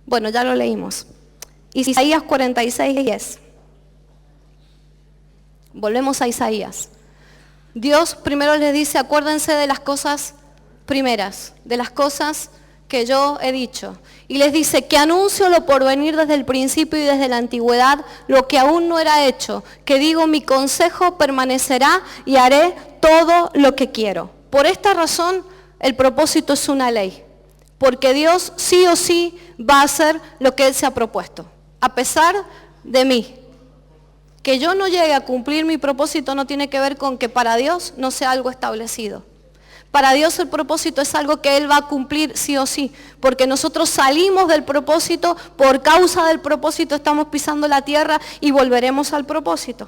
Bueno, ya lo leímos. Isaías 46:10. Volvemos a Isaías. Dios primero les dice, acuérdense de las cosas primeras, de las cosas que yo he dicho. Y les dice que anuncio lo por venir desde el principio y desde la antigüedad, lo que aún no era hecho, que digo mi consejo permanecerá y haré todo lo que quiero. Por esta razón el propósito es una ley, porque Dios sí o sí va a hacer lo que Él se ha propuesto, a pesar de mí. Que yo no llegue a cumplir mi propósito no tiene que ver con que para Dios no sea algo establecido. Para Dios el propósito es algo que Él va a cumplir sí o sí, porque nosotros salimos del propósito, por causa del propósito estamos pisando la tierra y volveremos al propósito.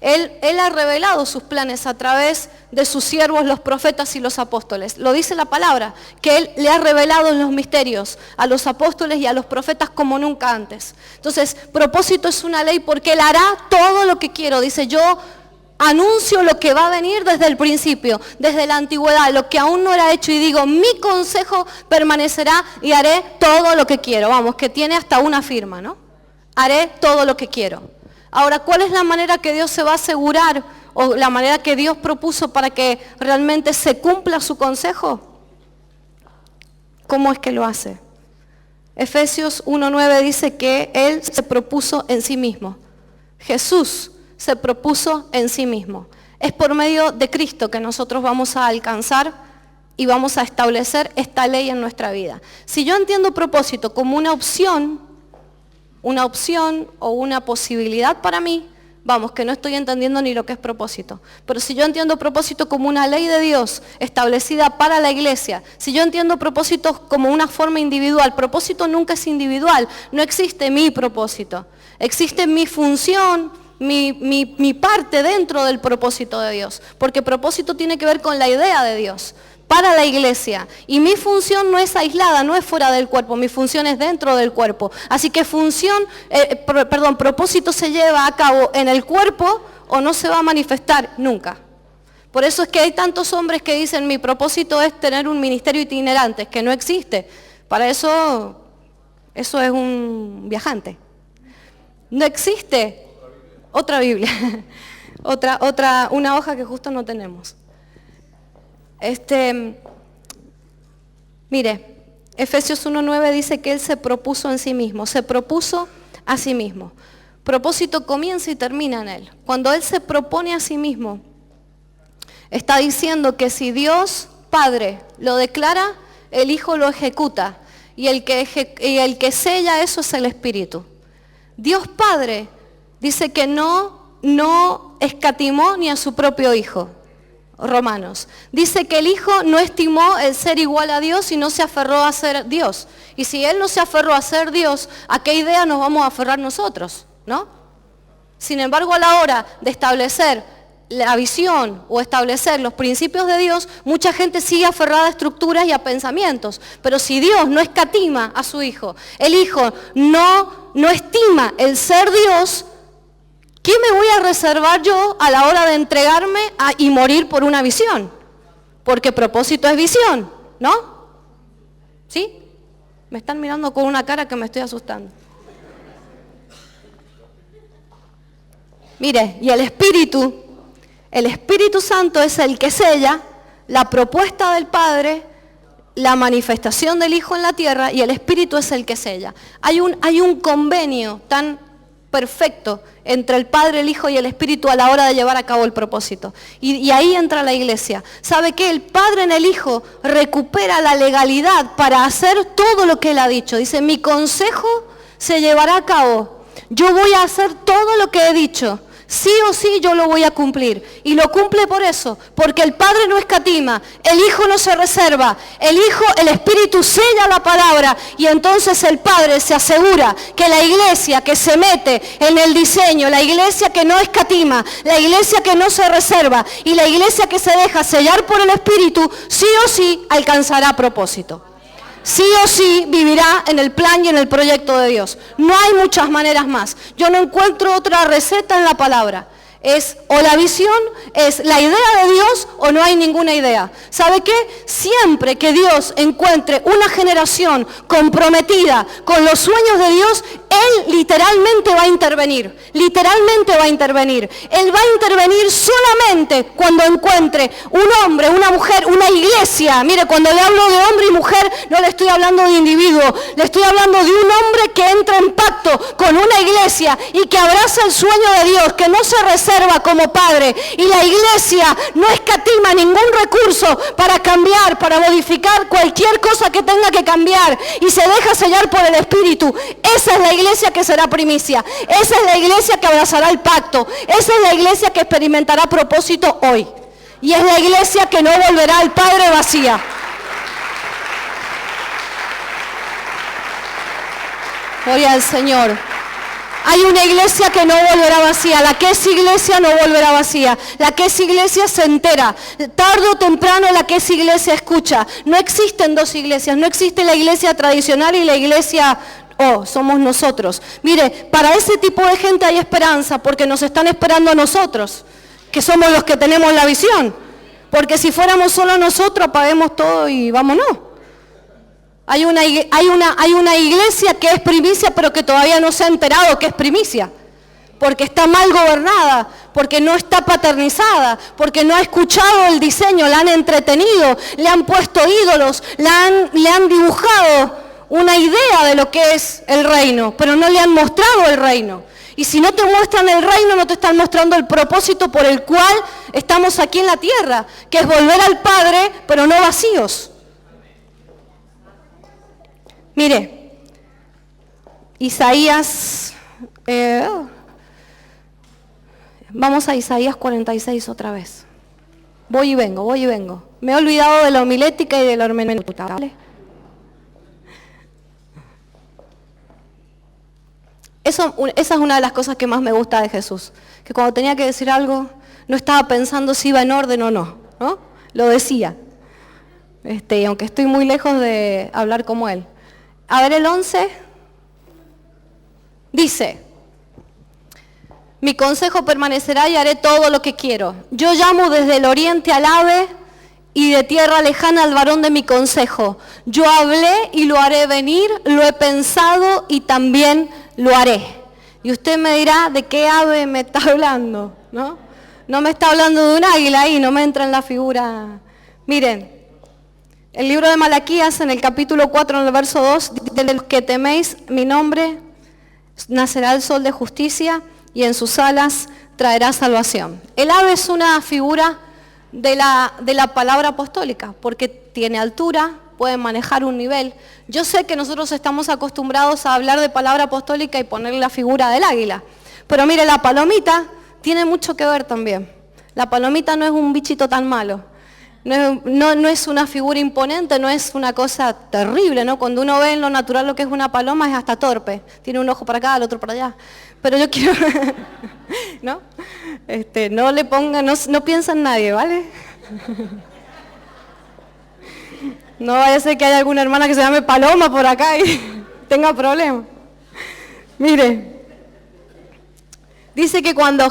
Él ha revelado sus planes a través de sus siervos, los profetas y los apóstoles. Lo dice la palabra, que Él le ha revelado los misterios a los apóstoles y a los profetas como nunca antes. Entonces, propósito es una ley porque Él hará todo lo que quiero. Dice, yo anuncio lo que va a venir desde el principio, desde la antigüedad, lo que aún no era hecho y digo, mi consejo permanecerá y haré todo lo que quiero. Vamos, que tiene hasta una firma, ¿no? Haré todo lo que quiero. Ahora, ¿cuál es la manera que Dios se va a asegurar o la manera que Dios propuso para que realmente se cumpla su consejo? ¿Cómo es que lo hace? Efesios 1:9 dice que Él se propuso en sí mismo. Jesús se propuso en sí mismo. Es por medio de Cristo que nosotros vamos a alcanzar y vamos a establecer esta ley en nuestra vida. Si yo entiendo propósito como una opción o una posibilidad para mí, vamos, que no estoy entendiendo ni lo que es propósito. Pero si yo entiendo propósito como una ley de Dios establecida para la iglesia, si yo entiendo propósito como una forma individual, propósito nunca es individual, no existe mi propósito, existe mi función, mi parte dentro del propósito de Dios, porque propósito tiene que ver con la idea de Dios para la iglesia, y mi función no es aislada, no es fuera del cuerpo, mi función es dentro del cuerpo, así que propósito se lleva a cabo en el cuerpo o no se va a manifestar nunca. Por eso es que hay tantos hombres que dicen mi propósito es tener un ministerio itinerante, que no existe. Para eso es un viajante. No existe. Otra Biblia, una hoja que justo no tenemos. Mire, Efesios 1:9 dice que Él se propuso en sí mismo, se propuso a sí mismo. Propósito comienza y termina en Él. Cuando Él se propone a sí mismo, está diciendo que si Dios Padre lo declara, el Hijo lo ejecuta y el que sella eso es el Espíritu. Dios Padre dice que no escatimó ni a su propio Hijo. Romanos. Dice que el Hijo no estimó el ser igual a Dios y no se aferró a ser Dios. Y si Él no se aferró a ser Dios, ¿a qué idea nos vamos a aferrar nosotros? ¿No? Sin embargo, a la hora de establecer la visión o establecer los principios de Dios, mucha gente sigue aferrada a estructuras y a pensamientos. Pero si Dios no escatima a su Hijo, el Hijo no estima el ser Dios, ¿qué me voy a reservar yo a la hora de entregarme y morir por una visión? Porque propósito es visión, ¿no? ¿Sí? Me están mirando con una cara que me estoy asustando. Mire, y el Espíritu Santo es el que sella la propuesta del Padre, la manifestación del Hijo en la tierra, y el Espíritu es el que sella. Hay un convenio tan perfecto entre el Padre, el Hijo y el Espíritu a la hora de llevar a cabo el propósito. Y ahí entra la iglesia. ¿Sabe qué? El Padre en el Hijo recupera la legalidad para hacer todo lo que Él ha dicho. Dice, mi consejo se llevará a cabo. Yo voy a hacer todo lo que he dicho. Sí o sí yo lo voy a cumplir. Y lo cumple por eso, porque el Padre no escatima, el Hijo no se reserva, el Hijo, el Espíritu sella la palabra y entonces el Padre se asegura que la iglesia que se mete en el diseño, la iglesia que no escatima, la iglesia que no se reserva y la iglesia que se deja sellar por el Espíritu, sí o sí alcanzará propósito. Sí o sí vivirá en el plan y en el proyecto de Dios. No hay muchas maneras más. Yo no encuentro otra receta en la palabra. Es o la visión, es la idea de Dios o no hay ninguna idea. ¿Sabe qué? Siempre que Dios encuentre una generación comprometida con los sueños de Dios, Él literalmente va a intervenir. Literalmente va a intervenir. Él va a intervenir solamente cuando encuentre un hombre, una mujer, una iglesia. Mire, cuando le hablo de hombre y mujer, no le estoy hablando de individuo. Le estoy hablando de un hombre que entra en pacto con una iglesia y que abraza el sueño de Dios, que no se reserva como padre, y la iglesia no escatima ningún recurso para cambiar, para modificar cualquier cosa que tenga que cambiar y se deja sellar por el Espíritu. Esa es la iglesia que será primicia, esa es la iglesia que abrazará el pacto, esa es la iglesia que experimentará propósito hoy y es la iglesia que no volverá al Padre vacía. Gloria al Señor. Hay una iglesia que no volverá vacía. La que es iglesia no volverá vacía. La que es iglesia se entera. Tarde o temprano la que es iglesia escucha. No existen dos iglesias. No existe la iglesia tradicional y la iglesia... somos nosotros. Mire, para ese tipo de gente hay esperanza porque nos están esperando a nosotros, que somos los que tenemos la visión. Porque si fuéramos solo nosotros, apaguemos todo y vámonos. Hay una iglesia que es primicia, pero que todavía no se ha enterado que es primicia. Porque está mal gobernada, porque no está paternizada, porque no ha escuchado el diseño, la han entretenido, le han puesto ídolos, le han dibujado una idea de lo que es el reino, pero no le han mostrado el reino. Y si no te muestran el reino, no te están mostrando el propósito por el cual estamos aquí en la tierra, que es volver al Padre, pero no vacíos. Mire, Isaías, vamos a Isaías 46 otra vez. Voy y vengo. Me he olvidado de la homilética y de la hermenéutica, ¿vale? Esa es una de las cosas que más me gusta de Jesús, que cuando tenía que decir algo, no estaba pensando si iba en orden o no, ¿no? Lo decía, aunque estoy muy lejos de hablar como Él. A ver el 11, dice, mi consejo permanecerá y haré todo lo que quiero. Yo llamo desde el oriente al ave y de tierra lejana al varón de mi consejo. Yo hablé y lo haré venir, lo he pensado y también lo haré. Y usted me dirá, ¿de qué ave me está hablando? ¿No? No me está hablando de un águila ahí, no me entra en la figura. Miren. El libro de Malaquías, en el capítulo 4, en el verso 2, de los que teméis mi nombre, nacerá el sol de justicia y en sus alas traerá salvación. El ave es una figura de la palabra apostólica, porque tiene altura, puede manejar un nivel. Yo sé que nosotros estamos acostumbrados a hablar de palabra apostólica y ponerle la figura del águila, pero mire, la palomita tiene mucho que ver también. La palomita no es un bichito tan malo. No es una figura imponente, no es una cosa terrible, ¿no? Cuando uno ve en lo natural lo que es una paloma es hasta torpe. Tiene un ojo para acá, el otro para allá. Pero yo quiero, ¿no? No le ponga, no piensa en nadie, ¿vale? No vaya a ser que haya alguna hermana que se llame Paloma por acá y tenga problemas. Mire, dice que cuando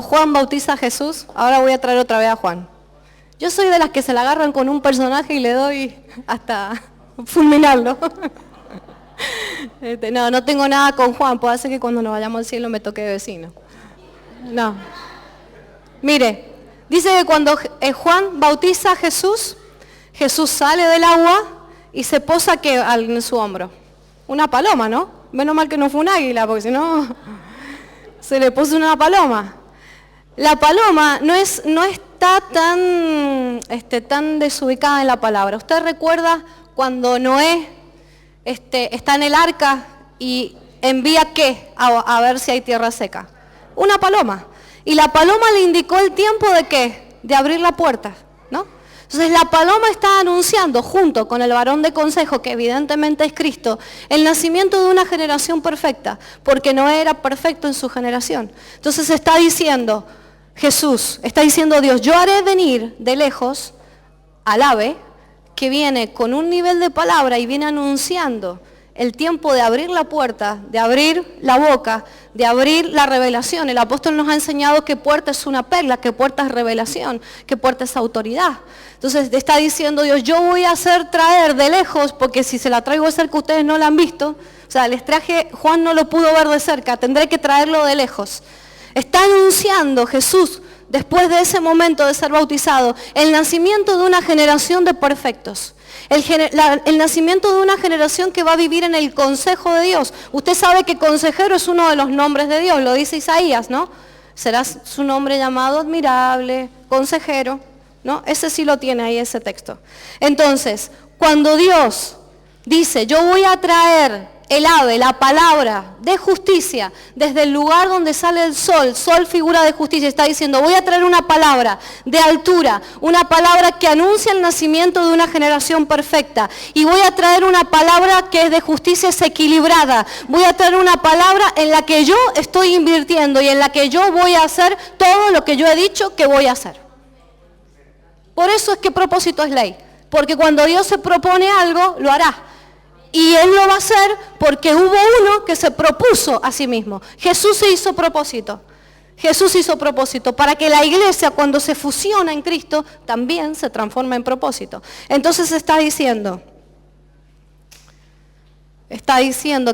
Juan bautiza a Jesús, ahora voy a traer otra vez a Juan. Yo soy de las que se la agarran con un personaje y le doy hasta fulminarlo. No tengo nada con Juan, puede ser que cuando nos vayamos al cielo me toque de vecino. No. Mire, dice que cuando Juan bautiza a Jesús, Jesús sale del agua y se posa en su hombro. Una paloma, ¿no? Menos mal que no fue un águila, porque si no se le puso una paloma. La paloma no está tan desubicada en la palabra. ¿Usted recuerda cuando Noé está en el arca y envía qué a ver si hay tierra seca? Una paloma. Y la paloma le indicó el tiempo de qué, de abrir la puerta, ¿no? Entonces la paloma está anunciando junto con el varón de consejo, que evidentemente es Cristo, el nacimiento de una generación perfecta, porque Noé era perfecto en su generación. Entonces está diciendo Jesús, está diciendo Dios, yo haré venir de lejos al ave que viene con un nivel de palabra y viene anunciando el tiempo de abrir la puerta, de abrir la boca, de abrir la revelación. El apóstol nos ha enseñado que puerta es una perla, que puerta es revelación, que puerta es autoridad. Entonces está diciendo Dios, yo voy a hacer traer de lejos, porque si se la traigo de cerca ustedes no la han visto, o sea, les traje, Juan no lo pudo ver de cerca, tendré que traerlo de lejos. Está anunciando Jesús, después de ese momento de ser bautizado, el nacimiento de una generación de perfectos. El nacimiento de una generación que va a vivir en el consejo de Dios. Usted sabe que consejero es uno de los nombres de Dios, lo dice Isaías, ¿no? Será su nombre llamado admirable, consejero, ¿no? Ese sí lo tiene ahí ese texto. Entonces, cuando Dios dice, yo voy a traer el ave, la palabra de justicia, desde el lugar donde sale el sol, sol figura de justicia, está diciendo, voy a traer una palabra de altura, una palabra que anuncia el nacimiento de una generación perfecta, y voy a traer una palabra que es de justicia, es equilibrada, voy a traer una palabra en la que yo estoy invirtiendo y en la que yo voy a hacer todo lo que yo he dicho que voy a hacer. Por eso es que propósito es ley, porque cuando Dios se propone algo, lo hará. Y Él lo va a hacer porque hubo uno que se propuso a sí mismo. Jesús se hizo propósito. Jesús hizo propósito para que la iglesia, cuando se fusiona en Cristo, también se transforme en propósito. Entonces está diciendo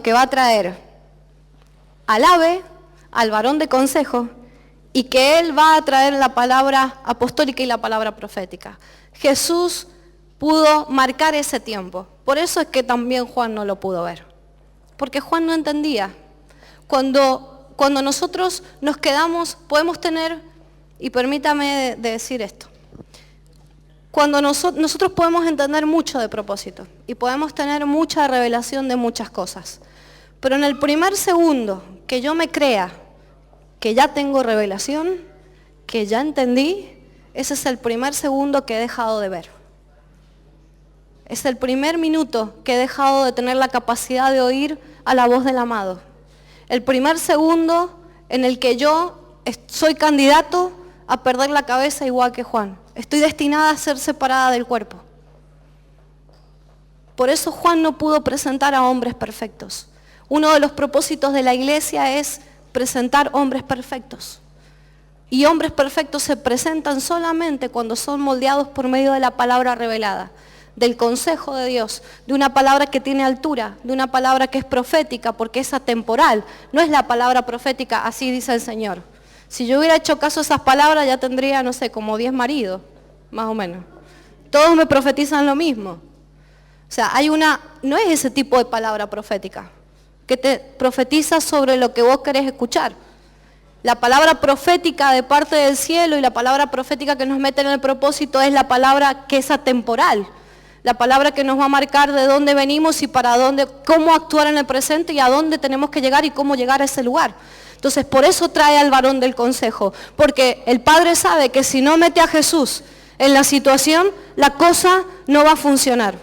que va a traer al ave, al varón de consejo, y que Él va a traer la palabra apostólica y la palabra profética. Jesús pudo marcar ese tiempo. Por eso es que también Juan no lo pudo ver. Porque Juan no entendía. Cuando nosotros nos quedamos, podemos tener, y permítame decir esto, cuando nosotros podemos entender mucho de propósito y podemos tener mucha revelación de muchas cosas, pero en el primer segundo que yo me crea que ya tengo revelación, que ya entendí, ese es el primer segundo que he dejado de ver. Es el primer minuto que he dejado de tener la capacidad de oír a la voz del amado. El primer segundo en el que yo soy candidato a perder la cabeza igual que Juan. Estoy destinada a ser separada del cuerpo. Por eso Juan no pudo presentar a hombres perfectos. Uno de los propósitos de la iglesia es presentar hombres perfectos. Y hombres perfectos se presentan solamente cuando son moldeados por medio de la palabra revelada, del consejo de Dios, de una palabra que tiene altura, de una palabra que es profética, porque es atemporal. No es la palabra profética, así dice el Señor. Si yo hubiera hecho caso a esas palabras, ya tendría, no sé, como 10 maridos, más o menos. Todos me profetizan lo mismo. O sea, no es ese tipo de palabra profética, que te profetiza sobre lo que vos querés escuchar. La palabra profética de parte del cielo y la palabra profética que nos mete en el propósito es la palabra que es atemporal. La palabra que nos va a marcar de dónde venimos y para dónde, cómo actuar en el presente y a dónde tenemos que llegar y cómo llegar a ese lugar. Entonces, por eso trae al varón del consejo, porque el Padre sabe que si no mete a Jesús en la situación, la cosa no va a funcionar.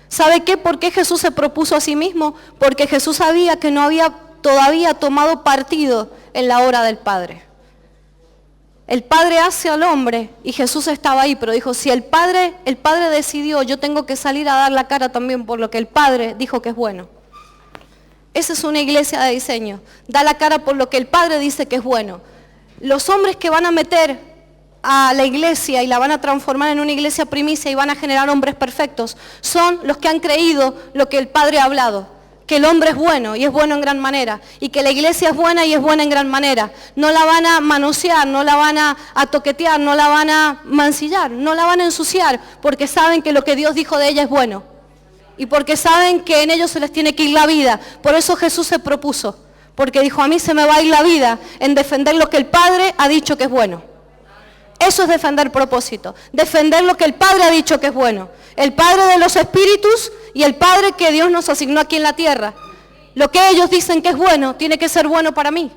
¿Sabe qué? ¿Por qué Jesús se propuso a sí mismo? Porque Jesús sabía que no había todavía tomado partido en la hora del Padre. El Padre hace al hombre y Jesús estaba ahí, pero dijo, si el Padre decidió, yo tengo que salir a dar la cara también por lo que el Padre dijo que es bueno. Esa es una iglesia de diseño, da la cara por lo que el Padre dice que es bueno. Los hombres que van a meter a la iglesia y la van a transformar en una iglesia primicia y van a generar hombres perfectos, son los que han creído lo que el Padre ha hablado. Que el hombre es bueno y es bueno en gran manera, y que la iglesia es buena y es buena en gran manera. No la van a manosear, no la van a toquetear, no la van a mancillar, no la van a ensuciar, porque saben que lo que Dios dijo de ella es bueno. y porque saben que en ellos se les tiene que ir la vida. Por eso Jesús se propuso, porque dijo, a mí se me va a ir la vida en defender lo que el Padre ha dicho que es bueno. Eso es defender propósito, defender lo que el Padre ha dicho que es bueno. El Padre de los espíritus y el Padre que Dios nos asignó aquí en la tierra. Lo que ellos dicen que es bueno, tiene que ser bueno para mí,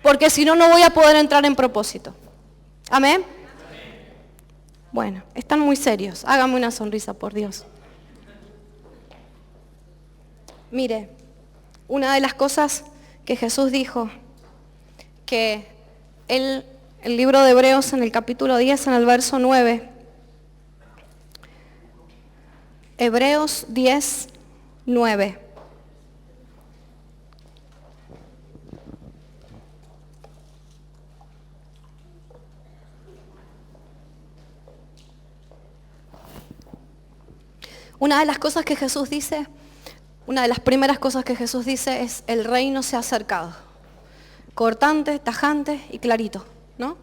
porque si no, no voy a poder entrar en propósito. ¿Amén? Bueno, están muy serios. Hágame una sonrisa, por Dios. Mire, una de las cosas que Jesús dijo, que el libro de Hebreos en el capítulo 10, en el verso 9, Hebreos 10, 9. Una de las cosas que Jesús dice, una de las primeras cosas que Jesús dice es, el reino se ha acercado. Cortante, tajante y clarito, ¿no?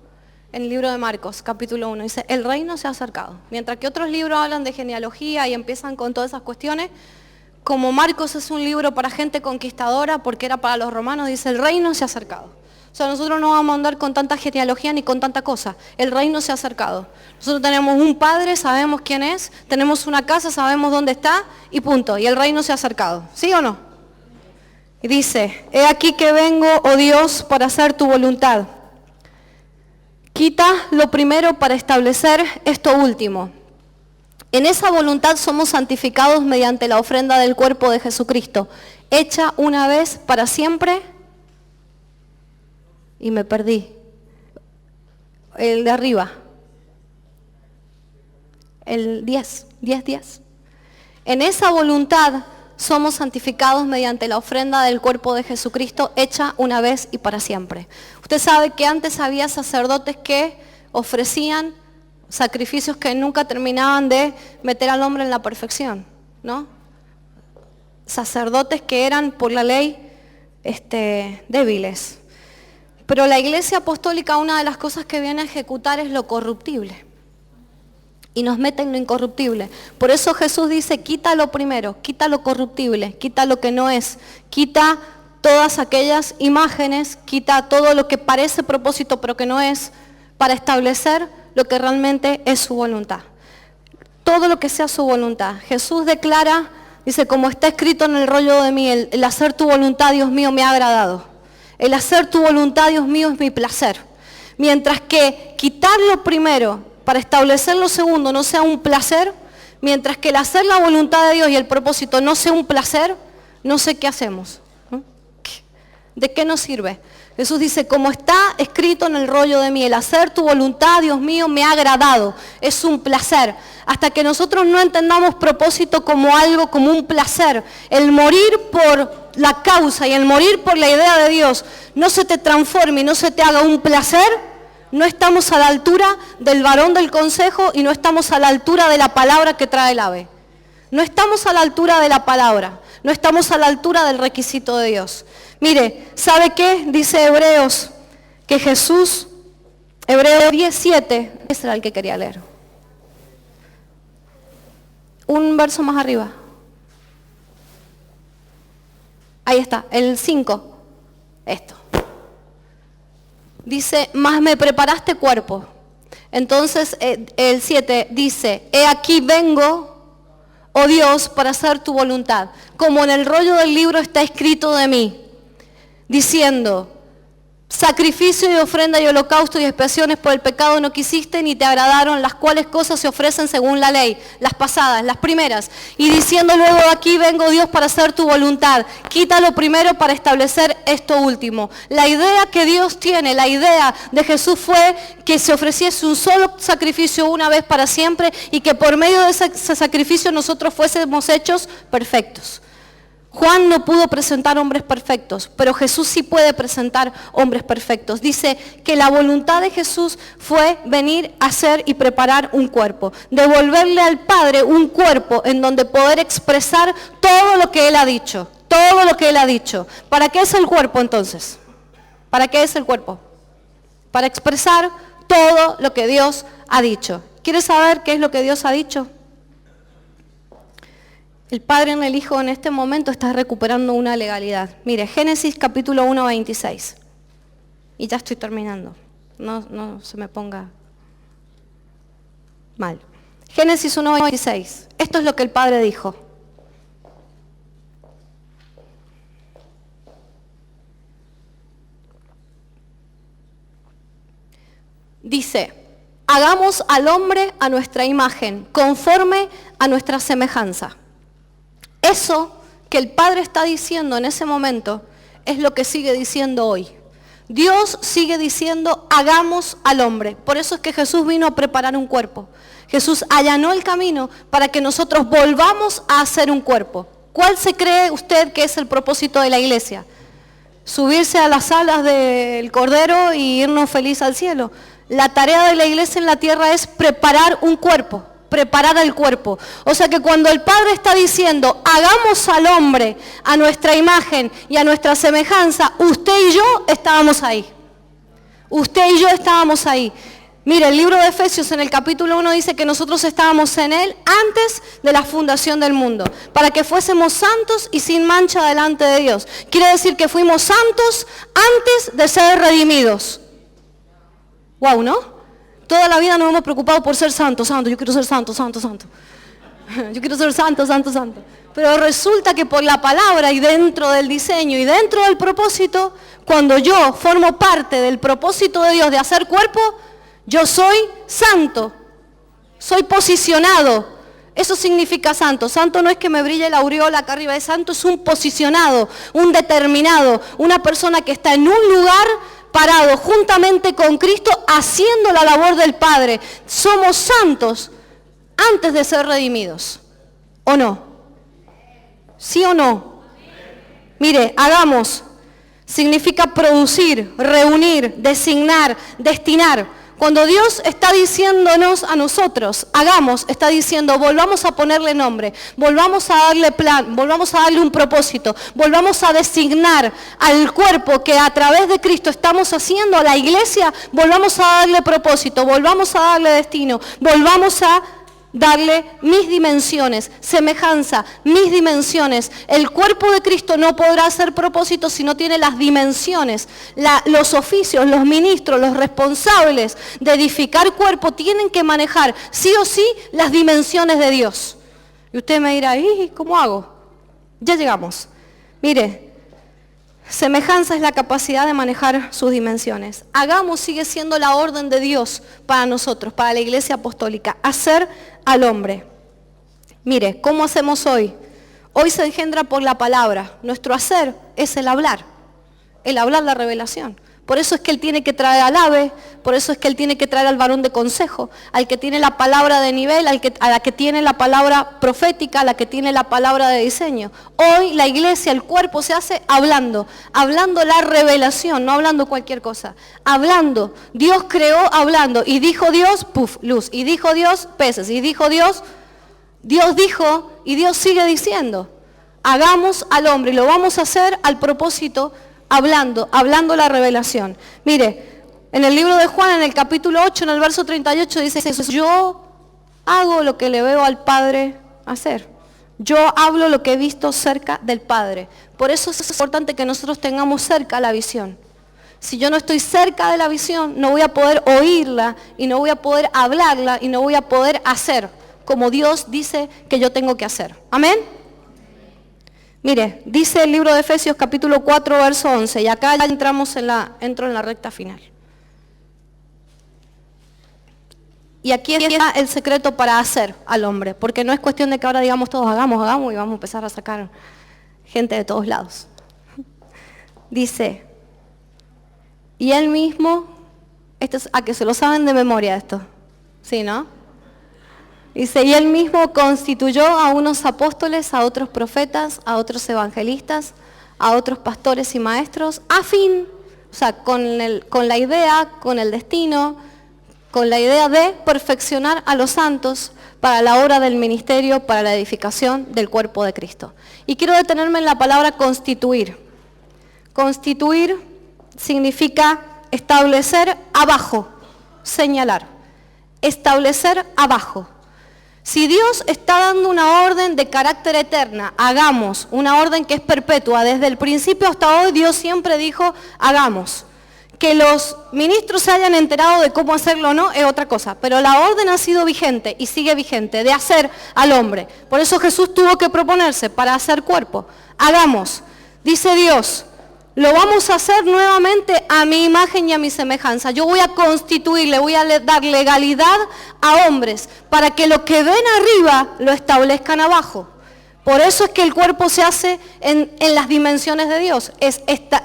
En el libro de Marcos, capítulo 1, dice, el reino se ha acercado. Mientras que otros libros hablan de genealogía y empiezan con todas esas cuestiones, como Marcos es un libro para gente conquistadora, porque era para los romanos, dice, el reino se ha acercado. O sea, nosotros no vamos a andar con tanta genealogía ni con tanta cosa. El reino se ha acercado. Nosotros tenemos un padre, sabemos quién es, tenemos una casa, sabemos dónde está y punto. Y el reino se ha acercado. ¿Sí o no? Y dice, he aquí que vengo, oh Dios, para hacer tu voluntad. Quita lo primero para establecer esto último. En esa voluntad somos santificados mediante la ofrenda del cuerpo de Jesucristo, hecha una vez para siempre. Y me perdí. El de arriba. El 10. En esa voluntad somos santificados mediante la ofrenda del cuerpo de Jesucristo, hecha una vez y para siempre. Usted sabe que antes había sacerdotes que ofrecían sacrificios que nunca terminaban de meter al hombre en la perfección, ¿no? Sacerdotes que eran por la ley débiles. Pero la Iglesia Apostólica, una de las cosas que viene a ejecutar es lo corruptible. Y nos mete en lo incorruptible. Por eso Jesús dice, quita lo primero, quita lo corruptible, quita lo que no es, quita todas aquellas imágenes, quita todo lo que parece propósito pero que no es, para establecer lo que realmente es su voluntad. Todo lo que sea su voluntad. Jesús declara, dice, como está escrito en el rollo de mí, el hacer tu voluntad, Dios mío, me ha agradado. El hacer tu voluntad, Dios mío, es mi placer. Mientras que quitar lo primero para establecer lo segundo no sea un placer, mientras que el hacer la voluntad de Dios y el propósito no sea un placer, no sé qué hacemos. ¿No? ¿De qué nos sirve? Jesús dice, como está escrito en el rollo de mí, el hacer tu voluntad, Dios mío, me ha agradado. Es un placer. Hasta que nosotros no entendamos propósito como algo, como un placer, el morir por la causa y el morir por la idea de Dios no se te transforme y no se te haga un placer, no estamos a la altura del varón del consejo y no estamos a la altura de la palabra que trae el ave. No estamos a la altura de la palabra, no estamos a la altura del requisito de Dios. Mire, ¿sabe qué? Dice Hebreos, que Jesús, Hebreos 17, ese era el que quería leer. Un verso más arriba. Ahí está, el 5. Esto. Dice, mas me preparaste cuerpo. Entonces el 7 dice, he aquí vengo, oh Dios, para hacer tu voluntad. Como en el rollo del libro está escrito de mí, diciendo, sacrificio y ofrenda y holocausto y expiaciones por el pecado no quisiste ni te agradaron, las cuales cosas se ofrecen según la ley, las pasadas, las primeras. Y diciendo luego, aquí vengo Dios para hacer tu voluntad. Quítalo primero para establecer esto último. La idea que Dios tiene, la idea de Jesús fue que se ofreciese un solo sacrificio una vez para siempre y que por medio de ese sacrificio nosotros fuésemos hechos perfectos. Juan no pudo presentar hombres perfectos, pero Jesús sí puede presentar hombres perfectos. Dice que la voluntad de Jesús fue venir a hacer y preparar un cuerpo, devolverle al Padre un cuerpo en donde poder expresar todo lo que Él ha dicho, todo lo que Él ha dicho. ¿Para qué es el cuerpo entonces? ¿Para qué es el cuerpo? Para expresar todo lo que Dios ha dicho. ¿Quieres saber qué es lo que Dios ha dicho? El Padre en el Hijo en este momento está recuperando una legalidad. Mire, Génesis capítulo 1, 26. Y ya estoy terminando. No se me ponga mal. Génesis 1, 26. Esto es lo que el Padre dijo. Dice, hagamos al hombre a nuestra imagen, conforme a nuestra semejanza. Eso que el Padre está diciendo en ese momento es lo que sigue diciendo hoy. Dios sigue diciendo, hagamos al hombre. Por eso es que Jesús vino a preparar un cuerpo. Jesús allanó el camino para que nosotros volvamos a hacer un cuerpo. ¿Cuál se cree usted que es el propósito de la iglesia? ¿Subirse a las alas del Cordero y irnos feliz al cielo? La tarea de la iglesia en la tierra es preparar un cuerpo, preparar el cuerpo. O sea que cuando el Padre está diciendo, hagamos al hombre a nuestra imagen y a nuestra semejanza, usted y yo estábamos ahí. Usted y yo estábamos ahí. Mire, el libro de Efesios en el capítulo 1 dice que nosotros estábamos en él antes de la fundación del mundo, para que fuésemos santos y sin mancha delante de Dios. Quiere decir que fuimos santos antes de ser redimidos. Wow, ¿no? Toda la vida nos hemos preocupado por ser santos, yo quiero ser santo. Yo quiero ser santo. Pero resulta que por la palabra y dentro del diseño y dentro del propósito, cuando yo formo parte del propósito de Dios de hacer cuerpo, yo soy santo, soy posicionado. Eso significa santo. Santo no es que me brille la aureola acá arriba, de santo es un posicionado, un determinado, una persona que está en un lugar parado juntamente con Cristo haciendo la labor del Padre. Somos santos antes de ser redimidos. ¿O no? ¿Sí o no? Mire, hagamos. Significa producir, reunir, designar, destinar. Cuando Dios está diciéndonos a nosotros, hagamos, está diciendo, volvamos a ponerle nombre, volvamos a darle plan, volvamos a darle un propósito, volvamos a designar al cuerpo que a través de Cristo estamos haciendo, a la iglesia, volvamos a darle propósito, volvamos a darle destino, volvamos a darle mis dimensiones, semejanza, mis dimensiones. El cuerpo de Cristo no podrá hacer propósito si no tiene las dimensiones. Los oficios, los ministros, los responsables de edificar cuerpo tienen que manejar sí o sí las dimensiones de Dios. Y usted me dirá, ¿y cómo hago? Ya llegamos. Mire, semejanza es la capacidad de manejar sus dimensiones. Hagamos sigue siendo la orden de Dios para nosotros, para la iglesia apostólica. Hacer al hombre. Mire, ¿cómo hacemos hoy? Hoy se engendra por la palabra. Nuestro hacer es el hablar la revelación. Por eso es que Él tiene que traer al ave, por eso es que Él tiene que traer al varón de consejo, al que tiene la palabra de nivel, a la que tiene la palabra profética, a la que tiene la palabra de diseño. Hoy la iglesia, el cuerpo se hace hablando la revelación, no hablando cualquier cosa. Hablando, Dios creó hablando, y dijo Dios, puf, luz, y dijo Dios, peces, y dijo Dios dijo, y Dios sigue diciendo. Hagamos al hombre, y lo vamos a hacer al propósito hablando la revelación. Mire, en el libro de Juan, en el capítulo 8, en el verso 38, dice, yo hago lo que le veo al Padre hacer. Yo hablo lo que he visto cerca del Padre. Por eso es importante que nosotros tengamos cerca la visión. Si yo no estoy cerca de la visión, no voy a poder oírla, y no voy a poder hablarla, y no voy a poder hacer como Dios dice que yo tengo que hacer. Amén. Mire, dice el libro de Efesios capítulo 4, verso 11, y acá ya entro en la recta final. Y aquí está el secreto para hacer al hombre, porque no es cuestión de que ahora digamos todos hagamos, y vamos a empezar a sacar gente de todos lados. Dice, y Él mismo, esto es a que se lo saben de memoria esto, ¿sí, no? Dice, y Él mismo constituyó a unos apóstoles, a otros profetas, a otros evangelistas, a otros pastores y maestros, a fin, o sea, con la idea, con el destino, con la idea de perfeccionar a los santos para la obra del ministerio, para la edificación del cuerpo de Cristo. Y quiero detenerme en la palabra constituir. Constituir significa establecer abajo, señalar. Establecer abajo. Si Dios está dando una orden de carácter eterna, hagamos, una orden que es perpetua, desde el principio hasta hoy Dios siempre dijo, hagamos. Que los ministros se hayan enterado de cómo hacerlo o no es otra cosa, pero la orden ha sido vigente y sigue vigente, de hacer al hombre. Por eso Jesús tuvo que proponerse para hacer cuerpo. Hagamos, dice Dios, lo vamos a hacer nuevamente a mi imagen y a mi semejanza. Yo voy a constituir, le voy a dar legalidad a hombres para que lo que ven arriba lo establezcan abajo. Por eso es que el cuerpo se hace en las dimensiones de Dios.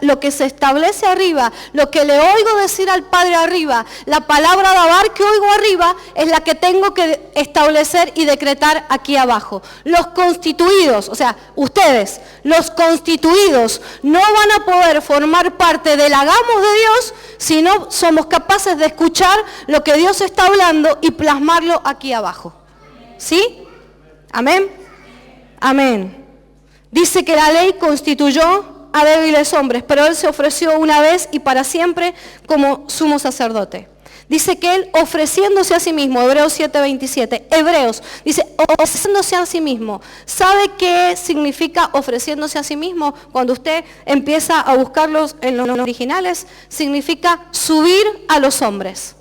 Lo que se establece arriba, lo que le oigo decir al Padre arriba, la palabra dabar que oigo arriba es la que tengo que establecer y decretar aquí abajo. Los constituidos, o sea, ustedes, los constituidos, no van a poder formar parte del hagamos de Dios si no somos capaces de escuchar lo que Dios está hablando y plasmarlo aquí abajo. ¿Sí? Amén. Amén. Dice que la ley constituyó a débiles hombres, pero Él se ofreció una vez y para siempre como sumo sacerdote. Dice que Él ofreciéndose a sí mismo, Hebreos 7:27, Hebreos, dice ofreciéndose a sí mismo. ¿Sabe qué significa ofreciéndose a sí mismo? Cuando usted empieza a buscarlos en los originales, significa subir a los hombres.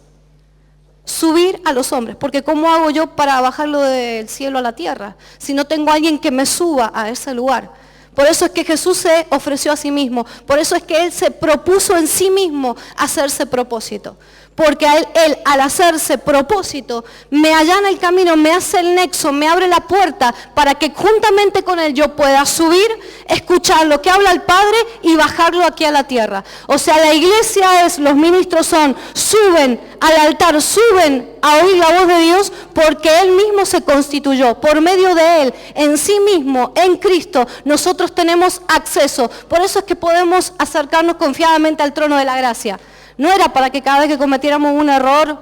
Subir a los hombres, porque ¿cómo hago yo para bajarlo del cielo a la tierra? Si no tengo a alguien que me suba a ese lugar. Por eso es que Jesús se ofreció a sí mismo, por eso es que Él se propuso en sí mismo hacerse propósito. Porque él al hacerse propósito, me allana el camino, me hace el nexo, me abre la puerta para que juntamente con Él yo pueda subir, escuchar lo que habla el Padre y bajarlo aquí a la tierra. O sea, la iglesia los ministros suben al altar, suben a oír la voz de Dios porque Él mismo se constituyó. Por medio de Él, en sí mismo, en Cristo, nosotros tenemos acceso. Por eso es que podemos acercarnos confiadamente al trono de la gracia. No era para que cada vez que cometiéramos un error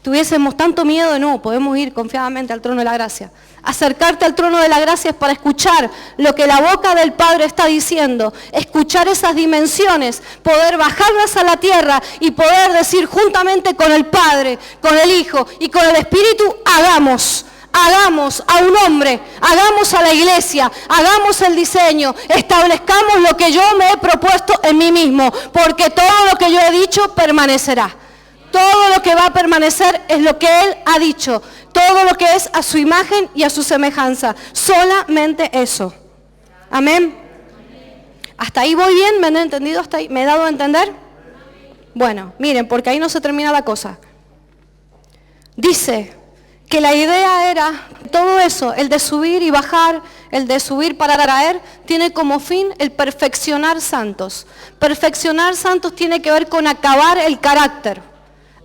tuviésemos tanto miedo, no, podemos ir confiadamente al trono de la gracia. Acercarte al trono de la gracia es para escuchar lo que la boca del Padre está diciendo, escuchar esas dimensiones, poder bajarlas a la tierra y poder decir juntamente con el Padre, con el Hijo y con el Espíritu, hagamos a un hombre, hagamos a la iglesia, hagamos el diseño, establezcamos lo que yo me he propuesto en mí mismo, porque todo lo que yo he dicho permanecerá. Todo lo que va a permanecer es lo que Él ha dicho, todo lo que es a su imagen y a su semejanza, solamente eso. Amén. ¿Hasta ahí voy bien? ¿Me han entendido? ¿Hasta ahí? ¿Me he dado a entender? Bueno, miren, porque ahí no se termina la cosa. Dice que la idea era, todo eso, el de subir y bajar, el de subir para traer, tiene como fin el perfeccionar santos. Perfeccionar santos tiene que ver con acabar el carácter.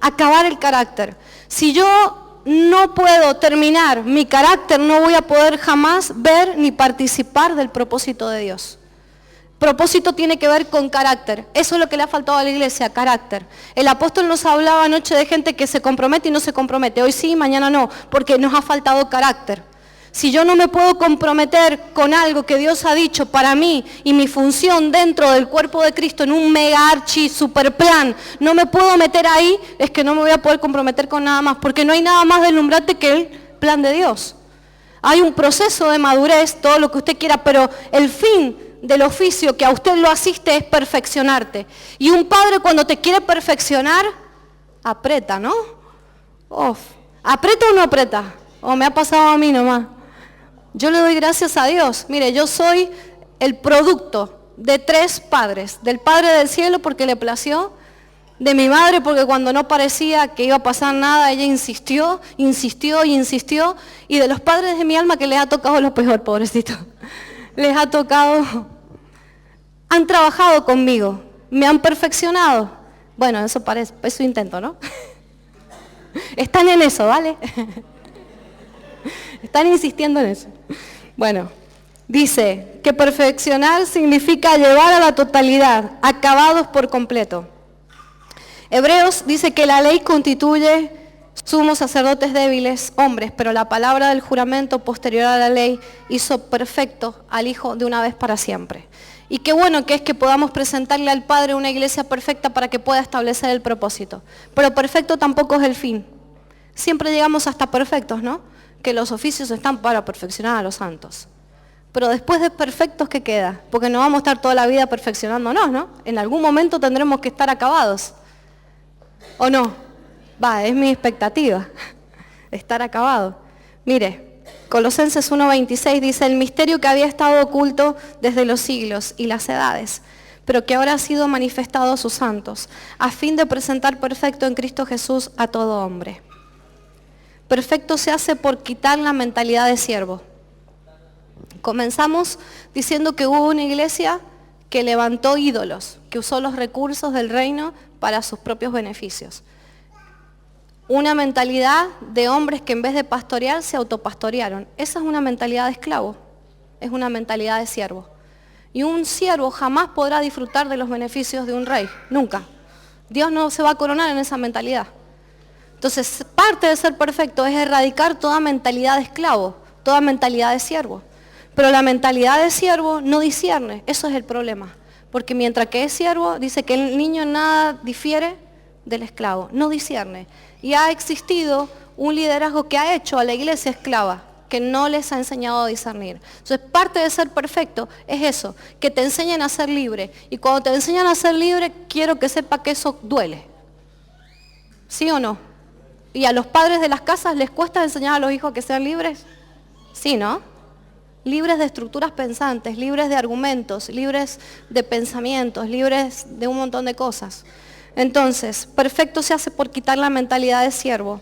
Acabar el carácter. Si yo no puedo terminar mi carácter, no voy a poder jamás ver ni participar del propósito de Dios. Propósito tiene que ver con carácter. Eso es lo que le ha faltado a la iglesia, carácter. El apóstol nos hablaba anoche de gente que se compromete y no se compromete. Hoy sí, mañana no, porque nos ha faltado carácter. Si yo no me puedo comprometer con algo que Dios ha dicho para mí y mi función dentro del cuerpo de Cristo en un mega archi super plan, no me puedo meter ahí, es que no me voy a poder comprometer con nada más, porque no hay nada más deslumbrante que el plan de Dios. Hay un proceso de madurez, todo lo que usted quiera, pero el fin del oficio que a usted lo asiste es perfeccionarte. Y un padre cuando te quiere perfeccionar, aprieta, ¿no? ¿Aprieta o no aprieta? O me ha pasado a mí nomás. Yo le doy gracias a Dios. Mire, yo soy el producto de 3 padres. Del Padre del cielo porque le plació, de mi madre porque cuando no parecía que iba a pasar nada, ella insistió, insistió y insistió. Y de los padres de mi alma que les ha tocado lo peor, pobrecito. Les ha tocado, han trabajado conmigo, me han perfeccionado. Bueno, eso parece, eso intento, ¿no? Están en eso, ¿vale? Están insistiendo en eso. Bueno, dice que perfeccionar significa llevar a la totalidad, acabados por completo. Hebreos dice que la ley constituye sumos sacerdotes débiles, hombres, pero la palabra del juramento posterior a la ley hizo perfecto al Hijo de una vez para siempre. Y qué bueno que es que podamos presentarle al Padre una iglesia perfecta para que pueda establecer el propósito. Pero perfecto tampoco es el fin. Siempre llegamos hasta perfectos, ¿no? que los oficios están para perfeccionar a los santos. Pero después de perfectos, ¿qué queda? Porque no vamos a estar toda la vida perfeccionándonos, ¿no? En algún momento tendremos que estar acabados. ¿O no? Es mi expectativa, estar acabado. Mire, Colosenses 1:26 dice, el misterio que había estado oculto desde los siglos y las edades, pero que ahora ha sido manifestado a sus santos, a fin de presentar perfecto en Cristo Jesús a todo hombre. Perfecto se hace por quitar la mentalidad de siervo. Comenzamos diciendo que hubo una iglesia que levantó ídolos, que usó los recursos del reino para sus propios beneficios. Una mentalidad de hombres que en vez de pastorear se autopastorearon. Esa es una mentalidad de esclavo, es una mentalidad de siervo. Y un siervo jamás podrá disfrutar de los beneficios de un rey, nunca. Dios no se va a coronar en esa mentalidad. Entonces, parte de ser perfecto es erradicar toda mentalidad de esclavo, toda mentalidad de siervo. Pero la mentalidad de siervo no discierne, eso es el problema. Porque mientras que es siervo, dice que el niño en nada difiere del esclavo, no discierne. Y ha existido un liderazgo que ha hecho a la iglesia esclava, que no les ha enseñado a discernir. Entonces, parte de ser perfecto es eso, que te enseñen a ser libre. Y cuando te enseñan a ser libre, quiero que sepa que eso duele. ¿Sí o no? ¿Y a los padres de las casas les cuesta enseñar a los hijos que sean libres? Sí, ¿no? Libres de estructuras pensantes, libres de argumentos, libres de pensamientos, libres de un montón de cosas. Entonces, perfecto se hace por quitar la mentalidad de siervo.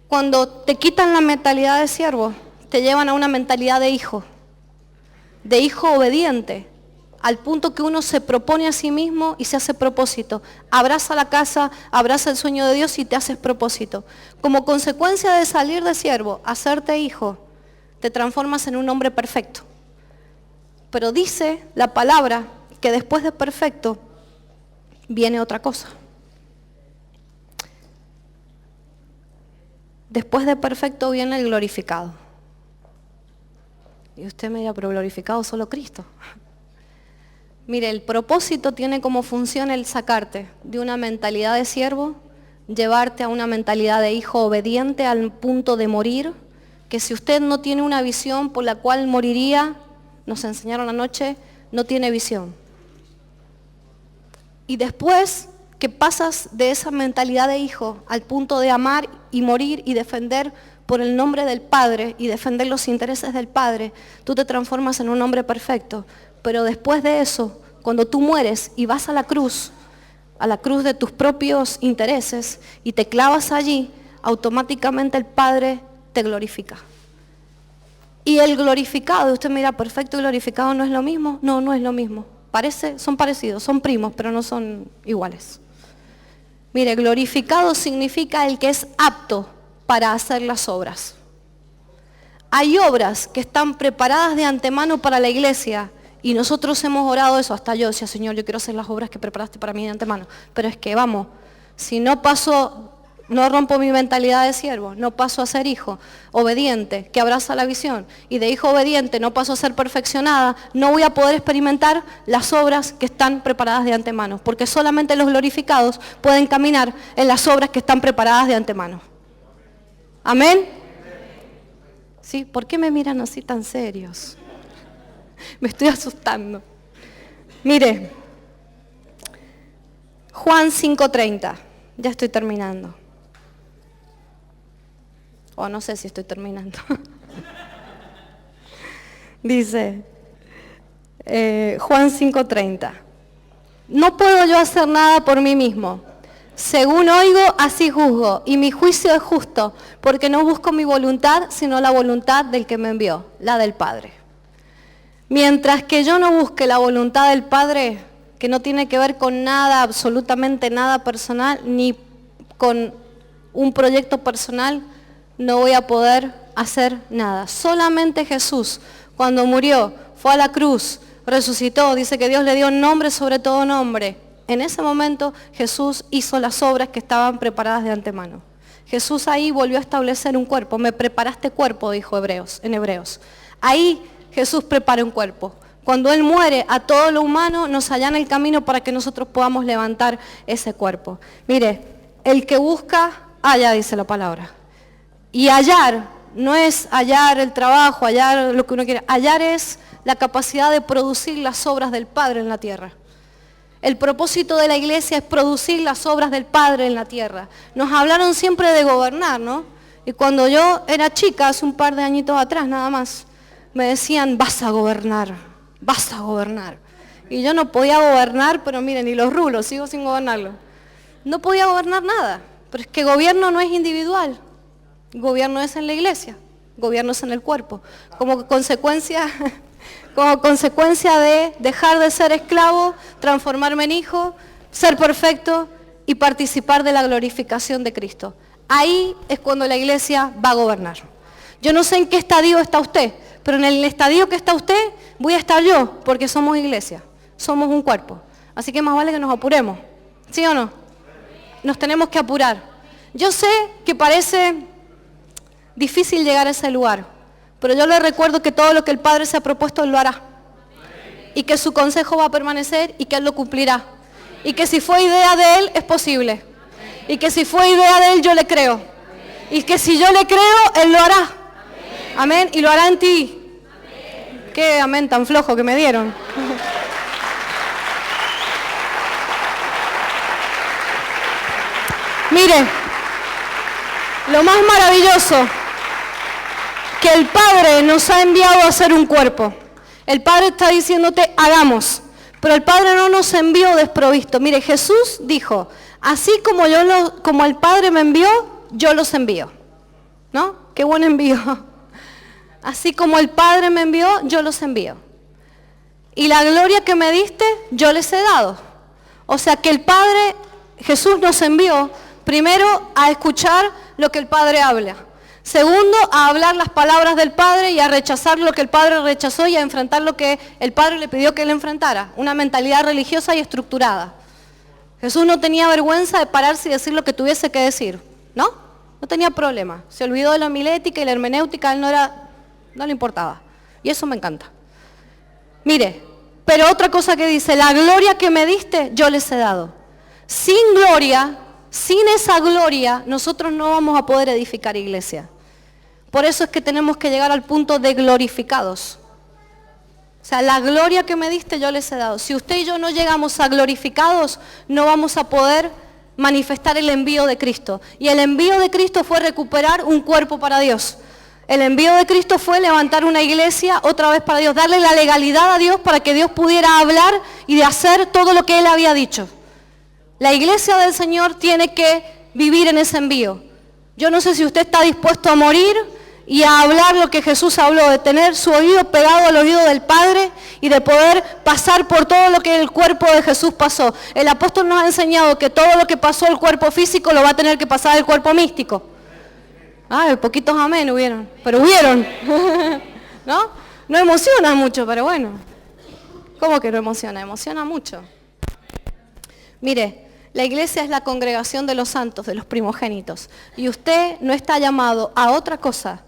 Cuando te quitan la mentalidad de siervo, te llevan a una mentalidad de hijo obediente, al punto que uno se propone a sí mismo y se hace propósito. Abraza la casa, abraza el sueño de Dios y te haces propósito. Como consecuencia de salir de siervo, hacerte hijo, te transformas en un hombre perfecto. Pero dice la palabra que después de perfecto viene otra cosa. Después de perfecto viene el glorificado. Y usted me dirá, pero glorificado solo Cristo. Mire, el propósito tiene como función el sacarte de una mentalidad de siervo, llevarte a una mentalidad de hijo obediente al punto de morir, que si usted no tiene una visión por la cual moriría, nos enseñaron anoche, no tiene visión. Y después que pasas de esa mentalidad de hijo al punto de amar y morir y defender por el nombre del Padre y defender los intereses del Padre, tú te transformas en un hombre perfecto. Pero después de eso, cuando tú mueres y vas a la cruz de tus propios intereses y te clavas allí, automáticamente el Padre te glorifica. Y el glorificado, usted mira, perfecto y glorificado no es lo mismo. No, no es lo mismo. Son parecidos, son primos, pero no son iguales. Mire, glorificado significa el que es apto para hacer las obras. Hay obras que están preparadas de antemano para la iglesia y nosotros hemos orado eso. Hasta yo decía, Señor, yo quiero hacer las obras que preparaste para mí de antemano. Pero es que, vamos, si no rompo mi mentalidad de siervo, no paso a ser hijo obediente, que abraza la visión, y de hijo obediente no paso a ser perfeccionada, no voy a poder experimentar las obras que están preparadas de antemano, porque solamente los glorificados pueden caminar en las obras que están preparadas de antemano. ¿Amén? ¿Sí? ¿Por qué me miran así tan serios? Me estoy asustando. Mire, Juan 5:30, ya estoy terminando. O no sé si estoy terminando. Dice, Juan 5:30, no puedo yo hacer nada por mí mismo. Según oigo, así juzgo, y mi juicio es justo, porque no busco mi voluntad, sino la voluntad del que me envió, la del Padre. Mientras que yo no busque la voluntad del Padre, que no tiene que ver con nada, absolutamente nada personal, ni con un proyecto personal, no voy a poder hacer nada. Solamente Jesús, cuando murió, fue a la cruz, resucitó, dice que Dios le dio nombre sobre todo nombre. En ese momento Jesús hizo las obras que estaban preparadas de antemano. Jesús ahí volvió a establecer un cuerpo. Me preparaste cuerpo, dijo en Hebreos. Ahí Jesús prepara un cuerpo. Cuando Él muere, a todo lo humano nos allana el camino para que nosotros podamos levantar ese cuerpo. Mire, el que busca, halla, dice la palabra. Y hallar no es hallar el trabajo, hallar lo que uno quiere. Hallar es la capacidad de producir las obras del Padre en la tierra. El propósito de la iglesia es producir las obras del Padre en la tierra. Nos hablaron siempre de gobernar, ¿no? Y cuando yo era chica, hace un par de añitos atrás nada más, me decían, vas a gobernar, vas a gobernar. Y yo no podía gobernar, pero miren, ni los rulos, sigo sin gobernarlo. No podía gobernar nada, pero es que gobierno no es individual, gobierno es en la iglesia, gobierno es en el cuerpo. Como consecuencia de dejar de ser esclavo, transformarme en hijo, ser perfecto y participar de la glorificación de Cristo. Ahí es cuando la iglesia va a gobernar. Yo no sé en qué estadio está usted, pero en el estadio que está usted voy a estar yo, porque somos iglesia, somos un cuerpo. Así que más vale que nos apuremos, ¿sí o no? Nos tenemos que apurar. Yo sé que parece difícil llegar a ese lugar, pero yo le recuerdo que todo lo que el Padre se ha propuesto, Él lo hará. Y que su consejo va a permanecer y que Él lo cumplirá. Y que si fue idea de Él, es posible. Y que si fue idea de Él, yo le creo. Y que si yo le creo, Él lo hará. Amén. Y lo hará en ti. Qué amén tan flojo que me dieron. Mire, lo más maravilloso, que el Padre nos ha enviado a ser un cuerpo. El Padre está diciéndote, hagamos. Pero el Padre no nos envió desprovisto. Mire, Jesús dijo, así como el Padre me envió, yo los envío. ¿No? Qué buen envío. Así como el Padre me envió, yo los envío. Y la gloria que me diste, yo les he dado. O sea que el Padre, Jesús nos envió primero a escuchar lo que el Padre habla. Segundo, a hablar las palabras del Padre y a rechazar lo que el Padre rechazó y a enfrentar lo que el Padre le pidió que él enfrentara. Una mentalidad religiosa y estructurada. Jesús no tenía vergüenza de pararse y decir lo que tuviese que decir, ¿no? No tenía problema. Se olvidó de la homilética y la hermenéutica, él no le importaba. Y eso me encanta. Mire, pero otra cosa que dice, la gloria que me diste, yo les he dado. Sin gloria, sin esa gloria, nosotros no vamos a poder edificar iglesia. Por eso es que tenemos que llegar al punto de glorificados. O sea, la gloria que me diste, yo les he dado. Si usted y yo no llegamos a glorificados, no vamos a poder manifestar el envío de Cristo. Y el envío de Cristo fue recuperar un cuerpo para Dios. El envío de Cristo fue levantar una iglesia otra vez para Dios, darle la legalidad a Dios para que Dios pudiera hablar y de hacer todo lo que Él había dicho. La iglesia del Señor tiene que vivir en ese envío. Yo no sé si usted está dispuesto a morir y a hablar lo que Jesús habló, de tener su oído pegado al oído del Padre y de poder pasar por todo lo que el cuerpo de Jesús pasó. El apóstol nos ha enseñado que todo lo que pasó el cuerpo físico lo va a tener que pasar el cuerpo místico. Ay, poquitos amén hubieron, pero hubieron. ¿No? No emociona mucho, pero bueno. ¿Cómo que no emociona? Emociona mucho. Mire, la iglesia es la congregación de los santos, de los primogénitos. Y usted no está llamado a otra cosa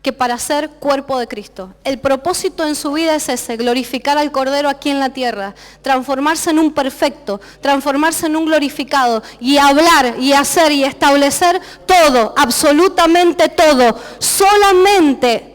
que para ser cuerpo de Cristo. El propósito en su vida es ese, glorificar al Cordero aquí en la tierra, transformarse en un perfecto, transformarse en un glorificado y hablar y hacer y establecer todo, absolutamente todo, solamente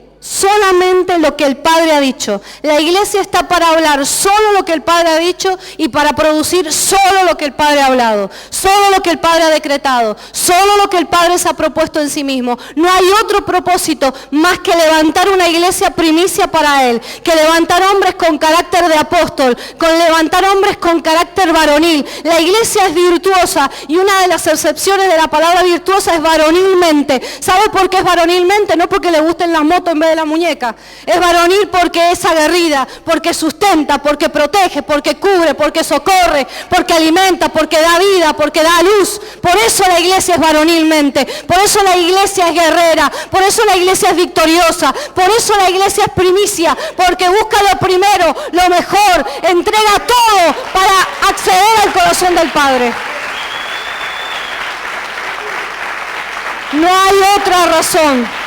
lo que el Padre ha dicho. La iglesia está para hablar solo lo que el Padre ha dicho y para producir solo lo que el Padre ha hablado, solo lo que el Padre ha decretado, solo lo que el Padre se ha propuesto en sí mismo. No hay otro propósito más que levantar una iglesia primicia para Él, que levantar hombres con carácter de apóstol, con levantar hombres con carácter varonil. La iglesia es virtuosa y una de las excepciones de la palabra virtuosa es varonilmente. ¿Sabe por qué es varonilmente? No porque le gusten las motos en vez de la muñeca. Es varonil porque es aguerrida, porque sustenta, porque protege, porque cubre, porque socorre, porque alimenta, porque da vida, porque da luz. Por eso la iglesia es varonilmente, por eso la iglesia es guerrera, por eso la iglesia es victoriosa, por eso la iglesia es primicia, porque busca lo primero, lo mejor, entrega todo para acceder al corazón del Padre. No hay otra razón.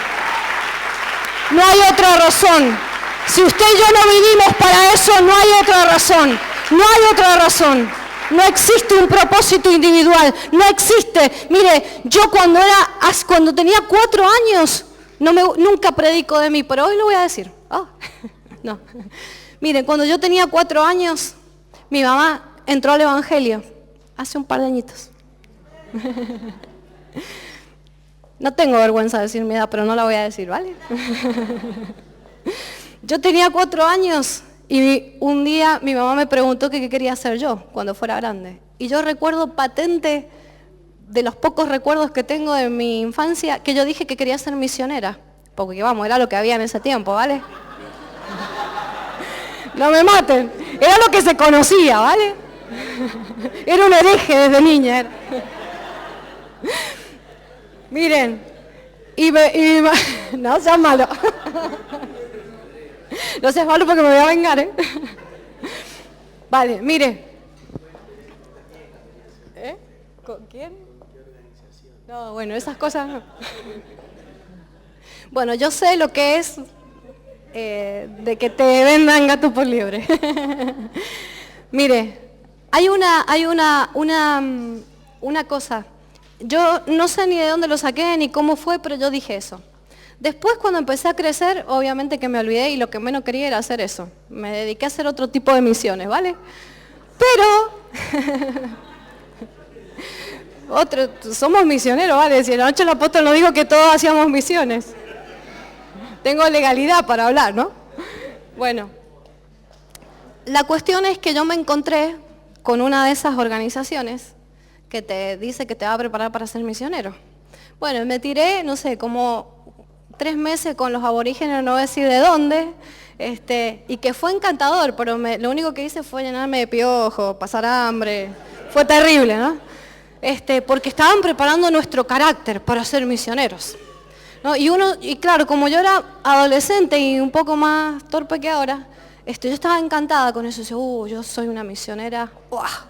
No hay otra razón. Si usted y yo no vivimos para eso, no hay otra razón. No hay otra razón. No existe un propósito individual. No existe. Mire, yo cuando tenía 4 años, Nunca predico de mí, pero hoy lo voy a decir. Oh, no. Miren, cuando yo tenía 4 años, mi mamá entró al Evangelio, hace un par de añitos. No tengo vergüenza de decir mi edad, pero no la voy a decir, ¿vale? Yo tenía 4 años y un día mi mamá me preguntó que qué quería hacer yo cuando fuera grande. Y yo recuerdo patente, de los pocos recuerdos que tengo de mi infancia, que yo dije que quería ser misionera. Porque vamos, era lo que había en ese tiempo, ¿vale? No me maten, era lo que se conocía, ¿vale? Era un hereje desde niña. Miren, no seas malo. No seas malo porque me voy a vengar, ¿eh? Vale, mire. ¿Con quién? No, bueno, esas cosas no. Bueno, yo sé lo que es de que te vendan gato por liebre. Mire, hay una cosa. Yo no sé ni de dónde lo saqué ni cómo fue, pero yo dije eso. Después, cuando empecé a crecer, obviamente que me olvidé y lo que menos quería era hacer eso. Me dediqué a hacer otro tipo de misiones, ¿vale? Pero somos misioneros, ¿vale? Si anoche el apóstol nos dijo que todos hacíamos misiones. Tengo legalidad para hablar, ¿no? Bueno, la cuestión es que yo me encontré con una de esas organizaciones que te dice que te va a preparar para ser misionero. Bueno, me tiré, no sé, como 3 meses con los aborígenes, no voy a decir de dónde, y que fue encantador, pero lo único que hice fue llenarme de piojo, pasar hambre. Fue terrible, ¿no? Porque estaban preparando nuestro carácter para ser misioneros, ¿no? Y claro, como yo era adolescente y un poco más torpe que ahora, yo estaba encantada con eso. Yo soy una misionera. ¡Uah!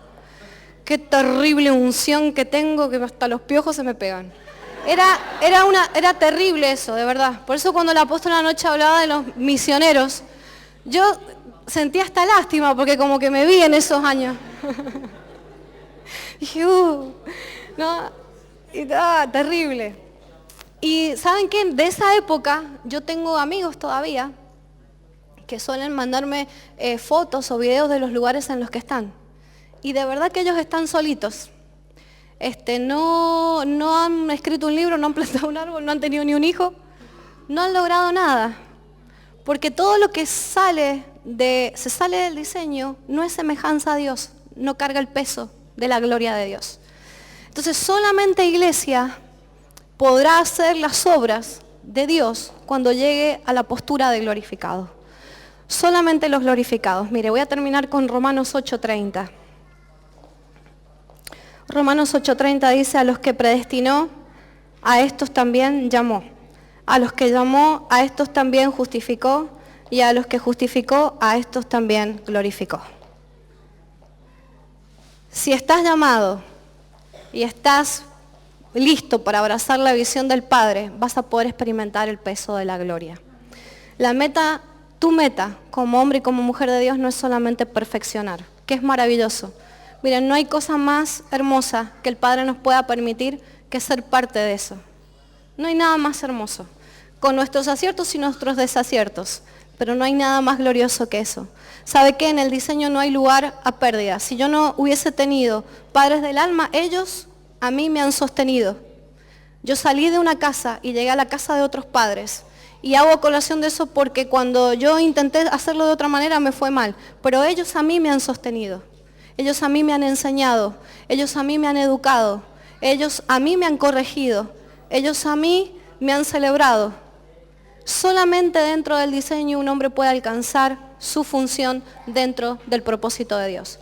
Qué terrible unción que tengo, que hasta los piojos se me pegan. Era terrible eso, de verdad. Por eso cuando el apóstol anoche hablaba de los misioneros, yo sentía hasta lástima, porque como que me vi en esos años. Dije, no, terrible. Y ¿saben qué? De esa época yo tengo amigos todavía que suelen mandarme fotos o videos de los lugares en los que están. Y de verdad que ellos están solitos. No han escrito un libro, no han plantado un árbol, no han tenido ni un hijo, no han logrado nada. Porque todo lo que se sale del diseño no es semejanza a Dios, no carga el peso de la gloria de Dios. Entonces solamente iglesia podrá hacer las obras de Dios cuando llegue a la postura de glorificado. Solamente los glorificados. Mire, voy a terminar con Romanos 8:30. Romanos 8:30 dice, a los que predestinó, a estos también llamó. A los que llamó, a estos también justificó. Y a los que justificó, a estos también glorificó. Si estás llamado y estás listo para abrazar la visión del Padre, vas a poder experimentar el peso de la gloria. Tu meta como hombre y como mujer de Dios no es solamente perfeccionar, que es maravilloso. Miren, no hay cosa más hermosa que el Padre nos pueda permitir que ser parte de eso. No hay nada más hermoso, con nuestros aciertos y nuestros desaciertos, pero no hay nada más glorioso que eso. ¿Sabe qué? En el diseño no hay lugar a pérdida. Si yo no hubiese tenido padres del alma, ellos a mí me han sostenido. Yo salí de una casa y llegué a la casa de otros padres. Y hago colación de eso porque cuando yo intenté hacerlo de otra manera me fue mal. Pero ellos a mí me han sostenido. Ellos a mí me han enseñado. Ellos a mí me han educado. Ellos a mí me han corregido. Ellos a mí me han celebrado. Solamente dentro del diseño un hombre puede alcanzar su función dentro del propósito de Dios.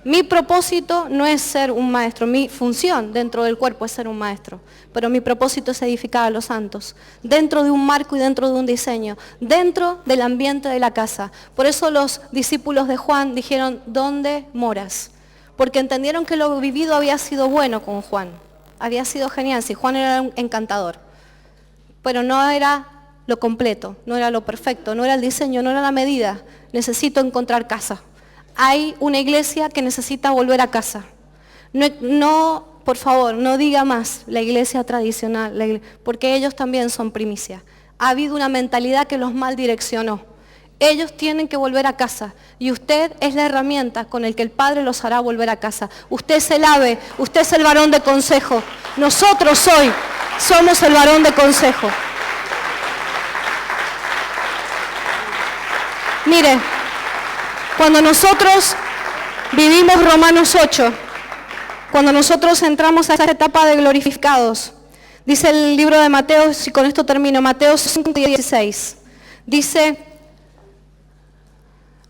Mi propósito no es ser un maestro, mi función dentro del cuerpo es ser un maestro, pero mi propósito es edificar a los santos, dentro de un marco y dentro de un diseño, dentro del ambiente de la casa. Por eso los discípulos de Juan dijeron, ¿dónde moras? Porque entendieron que lo vivido había sido bueno con Juan, había sido genial, si Juan era un encantador, pero no era lo completo, no era lo perfecto, no era el diseño, no era la medida. Necesito encontrar casa. Hay una iglesia que necesita volver a casa. No, por favor, no diga más la iglesia tradicional, porque ellos también son primicia. ha habido una mentalidad que los mal direccionó. Ellos tienen que volver a casa y usted es la herramienta con la que el Padre los hará volver a casa. Usted es el ave, usted es el varón de consejo. Nosotros hoy somos el varón de consejo. Mire, cuando nosotros vivimos Romanos 8, cuando nosotros entramos a esta etapa de glorificados, dice el libro de Mateo, y con esto termino, Mateo 5:16, dice...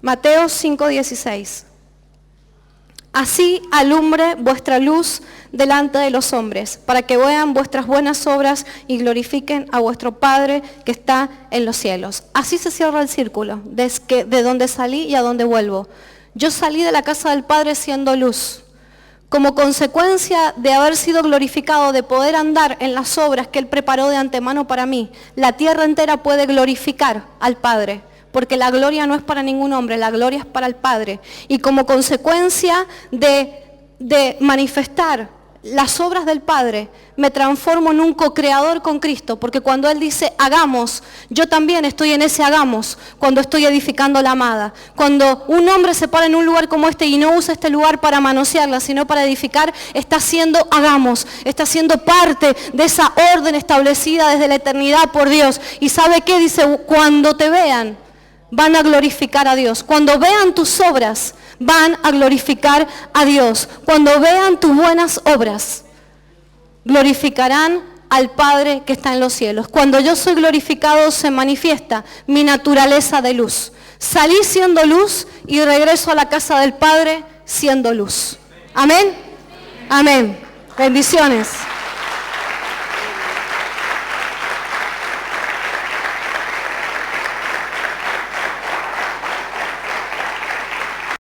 Mateo 5:16. Así alumbre vuestra luz delante de los hombres, para que vean vuestras buenas obras y glorifiquen a vuestro Padre que está en los cielos. Así se cierra el círculo, de donde salí y a donde vuelvo. Yo salí de la casa del Padre siendo luz. Como consecuencia de haber sido glorificado, de poder andar en las obras que Él preparó de antemano para mí, la tierra entera puede glorificar al Padre. Porque la gloria no es para ningún hombre, la gloria es para el Padre. Y como consecuencia de manifestar las obras del Padre, me transformo en un co-creador con Cristo. Porque cuando Él dice hagamos, yo también estoy en ese hagamos, cuando estoy edificando la amada. Cuando un hombre se para en un lugar como este y no usa este lugar para manosearla, sino para edificar, está haciendo hagamos, está siendo parte de esa orden establecida desde la eternidad por Dios. ¿Y sabe qué? Dice, cuando te vean, van a glorificar a Dios. Cuando vean tus obras, van a glorificar a Dios. Cuando vean tus buenas obras, glorificarán al Padre que está en los cielos. Cuando yo soy glorificado, se manifiesta mi naturaleza de luz. Salí siendo luz y regreso a la casa del Padre siendo luz. Amén. Amén. Bendiciones.